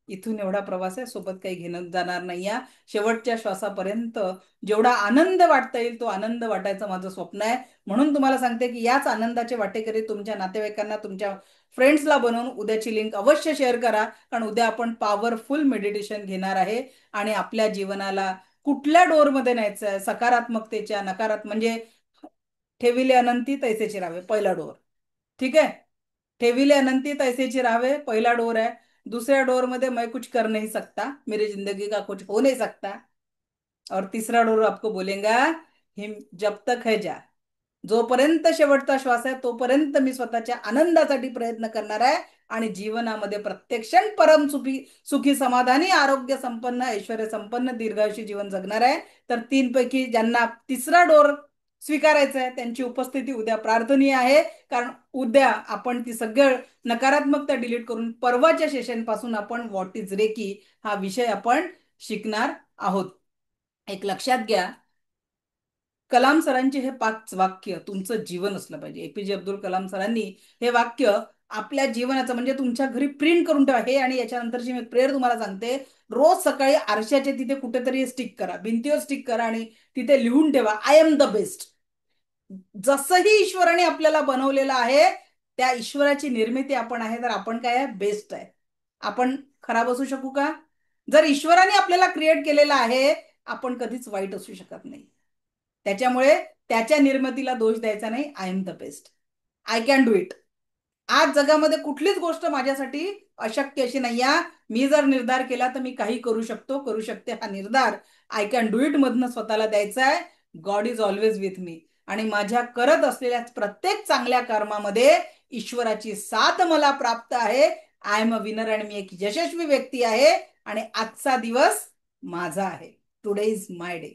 इथून एवढा प्रवास आहे, सोबत काही घेणं जाणार नाही. शेवटच्या श्वासापर्यंत जेवढा आनंद वाटता येईल तो आनंद वाटायचं माझं स्वप्न आहे. म्हणून तुम्हाला सांगते की याच आनंदाचे वाटेकरी तुमच्या नातेवाईकांना, तुमच्या फ्रेंड्सला बनवून उद्याची लिंक अवश्य शेअर करा. कारण उद्या आपण पॉवरफुल मेडिटेशन घेणार आहे आणि आपल्या जीवनाला कुठल्या डोअरमध्ये न्यायचं आहे, सकारात्मकतेच्या, नकारात्मक म्हणजे ठेविले अनंती तैसेची राहावे, पहिला डोअर. ठीक आहे, ठेविले अनंती तैसेची राहावे, पहिला डोर है. दूसरा डोर मध्ये मैं कुछ कर नहीं सकता, मेरी जिंदगी का कुछ हो नहीं सकता. और तीसरा डोर आपको बोलेगा हिम जब तक है जा. जोपर्यंत शेवटचा श्वास आहे तोपर्यंत मी स्वतःच्या आनंदासाठी प्रयत्न करणार आहे आणि जीवनामध्ये प्रत्येक क्षण परम सुखी समाधानी, आरोग्य संपन्न, ऐश्वर्य संपन्न, दीर्घायुषी जीवन जगणार आहे. तर 3 पैकी ज्यांना तिसरा डोर स्वीकारायचा आहे त्यांची उपस्थिती उद्या प्रार्थनीय आहे. कारण उद्या आपण ती सगळं नकारात्मकता डिलीट करून परवाच्या सेशन पासून आपण व्हॉट इज रेकी हा विषय आपण शिकणार आहोत. एक लक्षात घ्या, कलाम सरांचे हे 5 वाक्य तुमचं जीवन असलं पाहिजे. एपीजे अब्दुल कलाम सरांनी हे वाक्य आपल्या जीवनाचं म्हणजे तुमच्या घरी प्रिंट करून ठेवा. हे आणि याच्यानंतरची मी प्रेयर तुम्हाला सांगते. रोज सकाळी आरशाच्या तिथे कुठेतरी स्टिक करा, भिंतीवर स्टिक करा आणि तिथे लिहून ठेवा, आय एम द बेस्ट. जसंही ईश्वराने आपल्याला बनवलेलं आहे त्या ईश्वराची निर्मिती आपण आहे, तर आपण काय आहे, बेस्ट आहे. आपण खराब असू शकू का? जर ईश्वराने आपल्याला क्रिएट केलेलं आहे आपण कधीच वाईट असू शकत नाही. त्याच्यामुळे त्याच्या निर्मितीला दोष द्यायचा नाही. I am the best, I can do it. आज जगामध्ये कुठलीच गोष्ट माझ्यासाठी अशक्य अशी नाही आहे. मी जर निर्धार केला तर मी काही करू शकतो, करू शकते. हा निर्धार आय कॅन डू इट मधनं स्वतःला द्यायचा आहे. God is always with me आणि माझ्या करत असलेल्या प्रत्येक चांगल्या कर्मामध्ये ईश्वराची साथ मला प्राप्त आहे. आय एम अ विनर आणि मी एक यशस्वी व्यक्ती आहे आणि आजचा दिवस माझा आहे. Today is my day.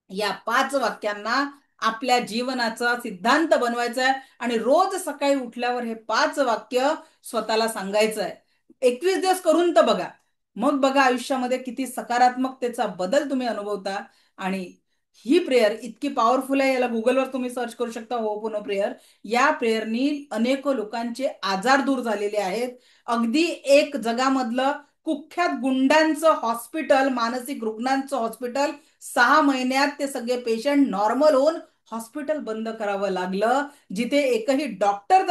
या 5 वाक्यांना आपल्या जीवनाचा सिद्धांत बनवायचा आहे आणि रोज सकाळी उठल्यावर हे 5 वाक्य स्वतःला सांगायचं आहे. 21 दिवस करून तर बघा, मग बघा आयुष्यामध्ये किती सकारात्मकतेचा बदल तुम्ही अनुभवता. आणि ही प्रेयर इतकी पॉवरफुल आहे, याला गुगलवर तुम्ही सर्च करू शकता, होपोनो प्रेयर. या प्रेयरनी अनेक लोकांचे आजार दूर झालेले आहेत. अगदी एक जगामधलं कुख्यात गुंडांचं हॉस्पिटल, मानसिक रुग्णांचं हॉस्पिटल, 6 महिन्यात ते सगळे पेशंट नॉर्मल होऊन हॉस्पिटल बंद करावं लागलं, जिथे एकही डॉक्टर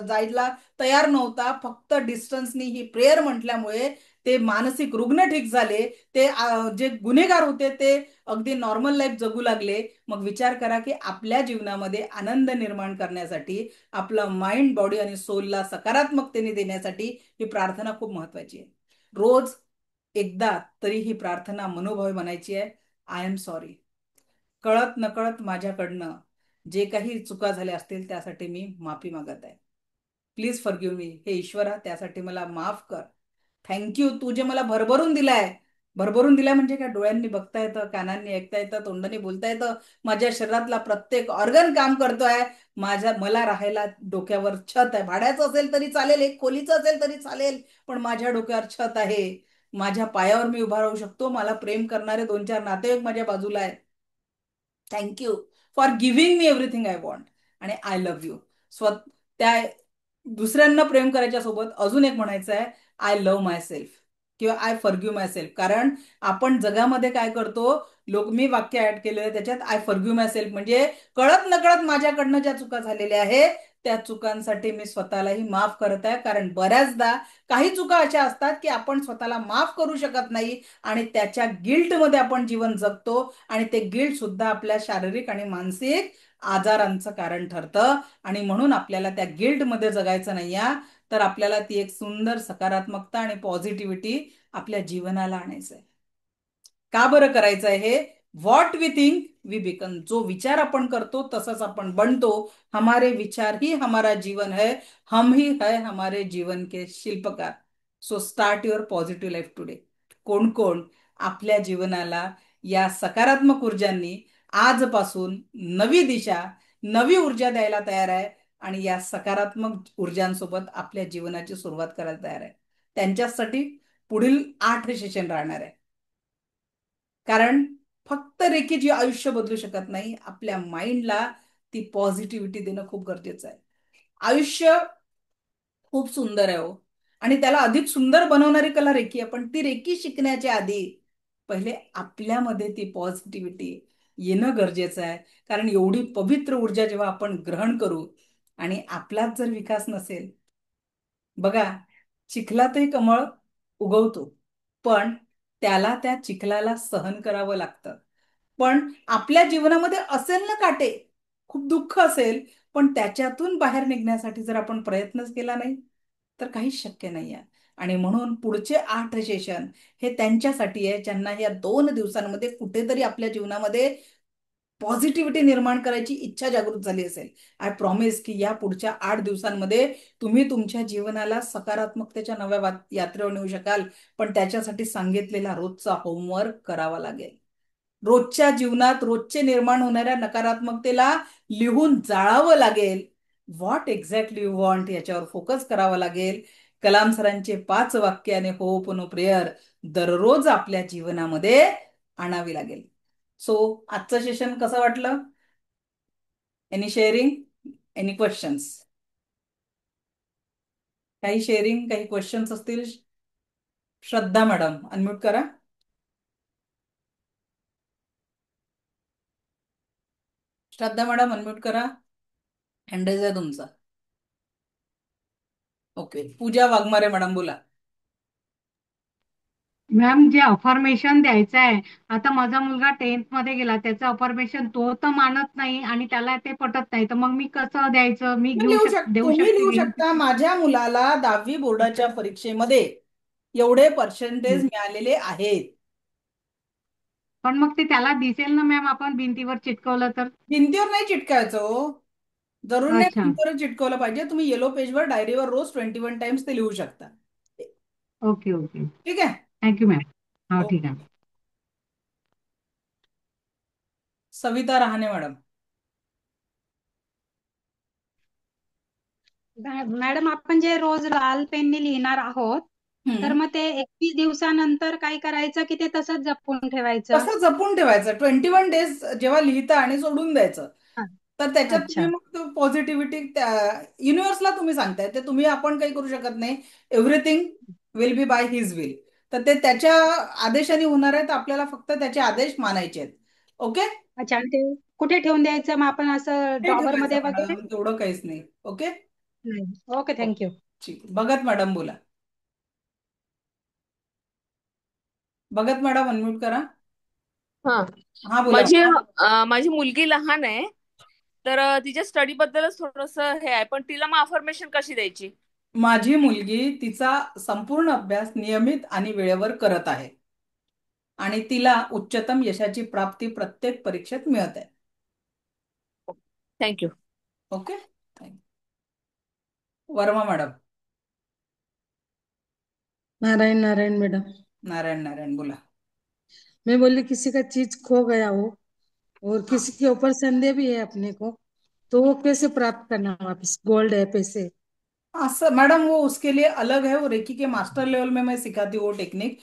जायला तयार नव्हता. फक्त डिस्टन्सनी ही प्रेयर म्हटल्यामुळे ते मानसिक रुग्ण ठीक झाले. ते जे गुन्हेगार होते ते अगदी नॉर्मल लाईफ जगू लागले. मग विचार करा की आपल्या जीवनामध्ये आनंद निर्माण करण्यासाठी, आपलं माइंड, बॉडी आणि सोलला सकारात्मकतेने देण्यासाठी ही प्रार्थना खूप महत्वाची आहे. रोज एकदा तरी ही प्रार्थना मनोभावे म्हणायची आहे. I am sorry. कळत नकळत माझ्याकडनं जे काही चुका झाल्या असतील त्यासाठी मी माफी मागत आहे. Please forgive me. हे ईश्वरा, त्यासाठी मला माफ कर. थँक्यू, तू जे मला भरभरून दिलाय. भरभरून दिलाय म्हणजे काय? डोळ्यांनी बघता येतं, कानांनी ऐकता येतं, तोंडाने बोलता येतं, माझ्या शरीरातला प्रत्येक ऑर्गन काम करतोय. मला राहायला डोक्यावर छत आहे. भाड्याचं असेल तरी चालेल, एक खोलीचं असेल तरी चालेल, पण माझ्या डोक्यावर छत आहे. माझ्या पायावर मी उभा राहू शकतो. मला प्रेम करणारे 2-4 नातेवाईक माझ्या बाजूला आहेत. Thank you for giving me everything I want. आणि आय लव्ह यू. त्या दुसऱ्यांना प्रेम करायच्या सोबत अजून एक म्हणायचं आहे, आय लव्ह माय सेल्फ किंवा आय फॉरगिव्ह माय सेल्फ. कारण आपण जगामध्ये काय करतो, मी वाक्य ऍड केलेलं आहे त्याच्यात, आय फॉरगिव्ह माय सेल्फ म्हणजे कळत नकळत माझ्याकडनं ज्या चुका झालेल्या आहेत त्या चुकांसाठी मी स्वतःलाही माफ करत आहे. कारण बऱ्याचदा काही चुका अशा असतात की आपण स्वतःला माफ करू शकत नाही आणि त्याच्या गिल्टमध्ये आपण जीवन जगतो आणि ते गिल्ट सुद्धा आपल्या शारीरिक आणि मानसिक आजारांचं कारण ठरतं. आणि म्हणून आपल्याला त्या गिल्टमध्ये जगायचं नाही या, तर आपल्याला ती एक सुंदर सकारात्मकता आणि पॉझिटिव्हिटी आपल्या जीवनाला आणायचं आहे. का बरं करायचं आहे हे? What we think we become. जो विचार आपण करतो तसंच आपण बनतो. हमारे विचार ही हमारा जीवन है, हम ही है हमारे जीवन के शिल्पकार. So start your positive life today. कोण कोण आपल्या जीवनाला या सकारात्मक ऊर्जांनी आजपासून नवी दिशा, नवी ऊर्जा द्यायला तयार आहे आणि या सकारात्मक ऊर्जांसोबत आपल्या जीवनाची सुरुवात करायला तयार आहे? त्यांच्यासाठी पुढील 8 सेशन राहणार आहे. कारण फक्त रेखीची आयुष्य बदलू शकत नाही. आपल्या माइंडला ती पॉझिटिव्हिटी देणं खूप गरजेचं आहे. आयुष्य खूप सुंदर आहे हो, आणि त्याला अधिक सुंदर बनवणारी कला रेकी आहे. पण ती रेकी शिकण्याच्या आधी पहिले आपल्यामध्ये ती पॉझिटिव्हिटी येणं गरजेचं आहे. कारण एवढी पवित्र ऊर्जा जेव्हा आपण ग्रहण करू आणि आपलाच जर विकास नसेल, बघा, चिखलातही कमळ उगवतो, पण त्याला त्या चिखलाला सहन करावं लागतं. पण आपल्या जीवनामध्ये असेल ना काटे, खूप दुःख असेल, पण त्याच्यातून बाहेर निघण्यासाठी जर आपण प्रयत्नच केला नाही तर काहीच शक्य नाही आहे. आणि म्हणून पुढचे 8 सेशन हे त्यांच्यासाठी आहे ज्यांना या 2 दिवसांमध्ये कुठेतरी आपल्या जीवनामध्ये पॉझिटिव्हिटी निर्माण करायची इच्छा जागृत झाली असेल. आय प्रॉमिस की या पुढच्या 8 दिवसांमध्ये तुम्ही तुमच्या जीवनाला सकारात्मकतेच्या नव्या यात्रेवर नेऊ शकाल. पण त्याच्यासाठी सांगितलेला रोजचा होमवर्क करावा लागेल. रोजच्या जीवनात रोजचे निर्माण होणाऱ्या नकारात्मकतेला लिहून जाळावं लागेल. व्हॉट एक्झॅक्टली यू वॉन्ट याच्यावर फोकस करावा लागेल. कलाम सरांचे 5 वाक्य आणि होओपोनो प्रेयर दररोज आपल्या जीवनामध्ये आणावी लागेल. सो आजचं सेशन कसं वाटलं? Any sharing, any questions? काही शेअरिंग, काही क्वेश्चन्स असतील? श्रद्धा मॅडम अनम्यूट करा. श्रद्धा मॅडम अनम्यूट करा. हँड रेज आहे तुमचा. ओके. पूजा वाघमारे मॅडम बोला. मॅम, जे अफर्मेशन द्यायचं आहे, आता माझा मुलगा 10th मध्ये गेला, त्याचं अफर्मेशन तो तर मानत नाही आणि त्याला ते पटत नाही, तर मग मी कसं द्यायचं? मी देऊ तुम्ही शकते लिहू घेऊ शकता, शकते? माझ्या मुलाला 10वी बोर्डाच्या परीक्षेमध्ये एवढे पर्सेंटेज हं. मिळालेले आहेत. पण मग ते त्याला दिसेल ना मॅम, आपण भिंतीवर चिटकवलं तर? भिंतीवर नाही चिटकायचं हो. जरूर नाही अच्छा. भिंतीवर चिटकवलं पाहिजे. तुम्ही येलो पेजवर डायरीवर रोज 21 टाइम्स ते लिहू शकता. Okay okay. ठीक आहे. Thank you ma'am. हो, ओके. ठीक आहे. सविता रहाणे मॅडम. मॅडम, आपण जे रोज लाल पेनने लिहिणार आहोत, तर मग ते 21 दिवसानंतर काय करायचं की ते तसंच जपून ठेवायचं? तसं जपून ठेवायचं. 21 डेज जेव्हा लिहिता आणि सोडून द्यायचं, हा. तर त्याच्यात तुम्ही अच्छा. मग पॉझिटिव्हिटी युनिव्हर्सला तुम्ही सांगताय, ते तुम्ही आपण काही करू शकत नाही. Everything will be by his will. तर ते त्याच्या आदेशाने होणार आहे, तर आपल्याला फक्त त्याचे आदेश मानायचे आहेत. ओके. अच्छा, आणि ते कुठे ठेवून द्यायचं मग आपण, असं नाही ड्रॉवर मध्ये ठेवायचं वगैरे? मॅडम, तेवढं काहीच नाही. ओके. नाही. Okay, okay. थँक्यू. ठीक. भगत मॅडम बोला. भगत मॅडम अनम्यूट करा. हा हा बोला. माझी मुलगी लहान आहे, तर तिच्या स्टडी बद्दलच थोडस हे आहे, पण तिला मग अफर्मेशन कशी द्यायची? माझी मुलगी तिचा संपूर्ण अभ्यास नियमित आणि वेळेवर करत आहे आणि तिला उच्चतम यशाची प्राप्ती प्रत्येक परीक्षेत मिळत आहे. Thank you. Okay. Verma madam. Narayan Narayan madam. Narayan Narayan बोला. मैं बोली किसी का चीज खो गया हो और किसी के ऊपर संदेह भी है अपने को, तो वो कैसे प्राप्त करना वापस, गोल्ड है, पैसे? सर मैडम वो उसके लिए अलग है, वो रेकी के मास्टर लेवल में मैं सिखाती हूँ वो टेक्निक।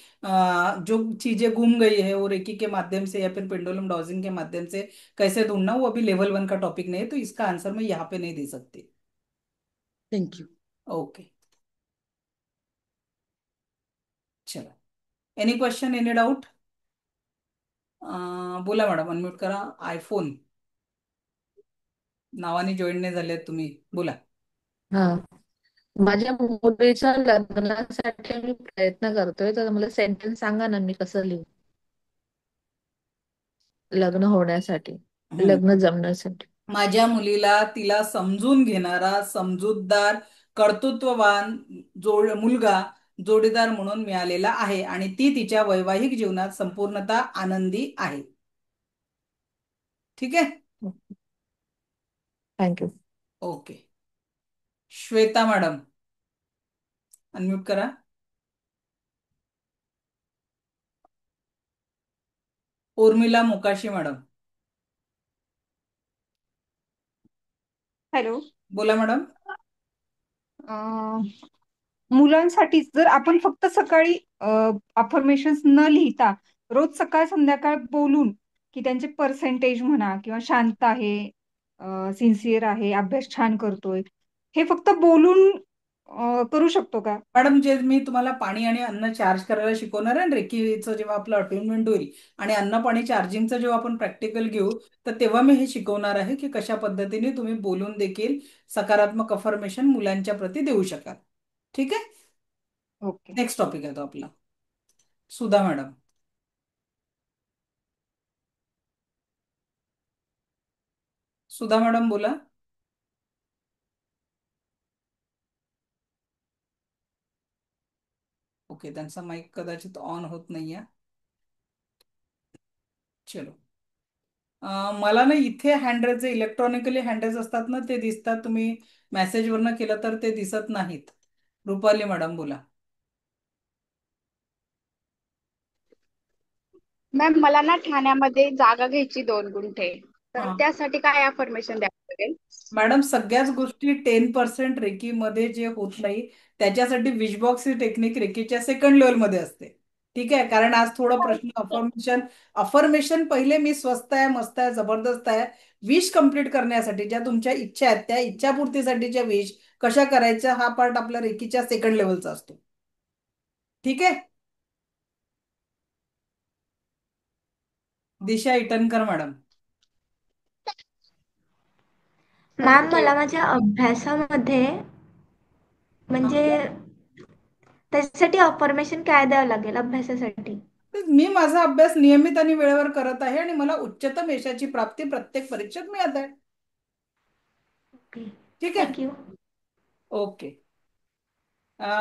जो चीजें गुम गई है वो रेकी के माध्यम से या फिर पेंडुलम डाउजिंग के माध्यम से कैसे ढूंढना, वो अभी लेवल 1 का टॉपिक नहीं है, तो इसका आंसर मैं यहाँ पे नहीं दे सकती। Thank you. ओके चलो, एनी क्वेश्चन, एनी डाउट? बोला मॅडम, अनम्यूट करा. आयफोन नावाने जॉईन नाही झाले तुम्ही, बोला. हा, माझ्या मुलीच्या लग्नासाठी मी प्रयत्न करतोय, तर मला सेंटेन्स सांगा ना, मी कसं लिहू लग्न होण्यासाठी, लग्न जमण्यासाठी. माझ्या मुलीला तिला समजून घेणारा, समजूतदार, कर्तृत्ववान मुलगा जोडीदार म्हणून मिळालेला आहे आणि ती तिच्या वैवाहिक जीवनात संपूर्णतः आनंदी आहे. ठीक आहे. Thank you. Okay. Shweta madam unmute करा. उर्मिला मोकाशी मॅडम. हॅलो. बोला मॅडम. मुलांसाठी जर आपण फक्त सकाळी अफर्मेशन्स न लिहिता रोज सकाळ संध्याकाळ बोलून, की त्यांचे पर्सेंटेज म्हणा, किंवा शांत आहे, सिन्सिअर आहे, अभ्यास छान करतोय, हे फक्त बोलून करू शकतो का? मॅडम, जे मी तुम्हाला पाणी आणि अन्न चार्ज करायला शिकवणार आहे, रेकीचं जेव्हा आपलं अटेनमेंट होईल आणि अन्न पाणी चार्जिंगचं जेव्हा आपण प्रॅक्टिकल घेऊ, तर तेव्हा मी हे शिकवणार आहे की कशा पद्धतीने तुम्ही बोलून देखील सकारात्मक अफर्मेशन मुलांच्या प्रती देऊ शकाल. ठीक आहे. ओके. नेक्स्ट टॉपिक आहे तो आपला. सुधा मॅडम. सुधा मॅडम बोला. ओके, त्यांचा माईक कदाचित ऑन होत नाहीये. चलो, मला ना इथे हँडरेज, इलेक्ट्रॉनिकली हँडरेज असतात ना, ते दिसतात. तुम्ही मेसेजवरनं केलं तर ते दिसत नाहीत. रुपाली मॅडम बोला. मॅम, मला ना ठाण्यामध्ये जागा घ्यायची 2 गुंठे, तर हा त्यासाठी काय अफर्मेशन द्यावं लागेल? मॅडम, सगळ्याच गोष्टी 10% रेकीमध्ये जे होत नाही, त्याच्यासाठी विशबॉक्स ही टेक्निक रेकीच्या सेकंड लेवलमध्ये असते. ठीक आहे. कारण आज थोडा प्रश्न अफर्मेशन, अफर्मेशन पहिले मी स्वस्त आहे, मस्त आहे, जबरदस्त आहे, विश कंप्लीट करण्यासाठी ज्या तुमच्या इच्छा आहेत त्या इच्छापूर्तीसाठीच्या विश कशा करायच्या, हा पार्ट आपल्या रेकीच्या सेकंड लेवलचा असतो. ठीक आहे. दिशा इटनकर मॅडम. मॅम, मला माझ्या अभ्यासामध्ये म्हणजे त्याच्यासाठी अफर्मेशन काय द्यावं लागेल अभ्यासासाठी? मी माझा अभ्यास नियमित आणि वेळेवर करत आहे आणि मला उच्चतम यशाची प्राप्ती प्रत्येक परीक्षेत मिळत आहे. ठीक आहे. थँक्यू. ओके.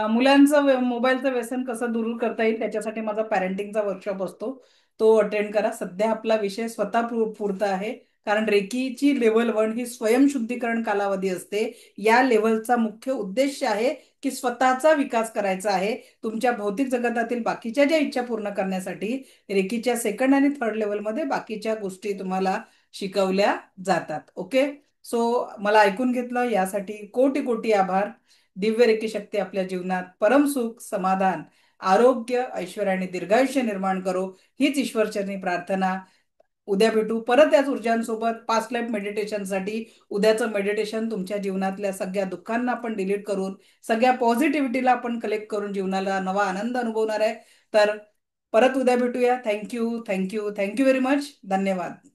मुलांचं मोबाईलचं व्यसन कसं दूर करता येईल त्याच्यासाठी माझा पॅरेंटिंगचा वर्कशॉप असतो, तो अटेंड करा. सध्या आपला विषय स्वतः पुरता आहे, कारण रेकीची लेवल 1 ही स्वयंशुद्धीकरण कालावधी असते. या लेवलचा मुख्य उद्देश आहे की स्वतःचा विकास करायचा आहे. तुमच्या भौतिक जगतातील बाकीच्या ज्या इच्छा पूर्ण करण्यासाठी रेकीच्या सेकंड आणि थर्ड लेवलमध्ये बाकीच्या गोष्टी तुम्हाला शिकवल्या जातात. ओके. सो मला ऐकून घेतलं यासाठी कोटी कोटी आभार. दिव्य रेकी शक्ती आपल्या जीवनात परम सुख, समाधान, आरोग्य, ऐश्वर्य आणि दीर्घायुष्य निर्माण करो, हीच ईश्वरचरणी प्रार्थना. उद्या भेटू परत याच ऊर्जांसोबत पास्ट लाईफ मेडिटेशनसाठी. उद्याचं मेडिटेशन तुमच्या जीवनातल्या सगळ्या दुःखांना आपण डिलीट करून सगळ्या पॉझिटिव्हिटीला आपण कलेक्ट करून जीवनाला नवा आनंद अनुभवणार आहे. तर परत उद्या भेटूया. Thank you, thank you, thank you very much. धन्यवाद.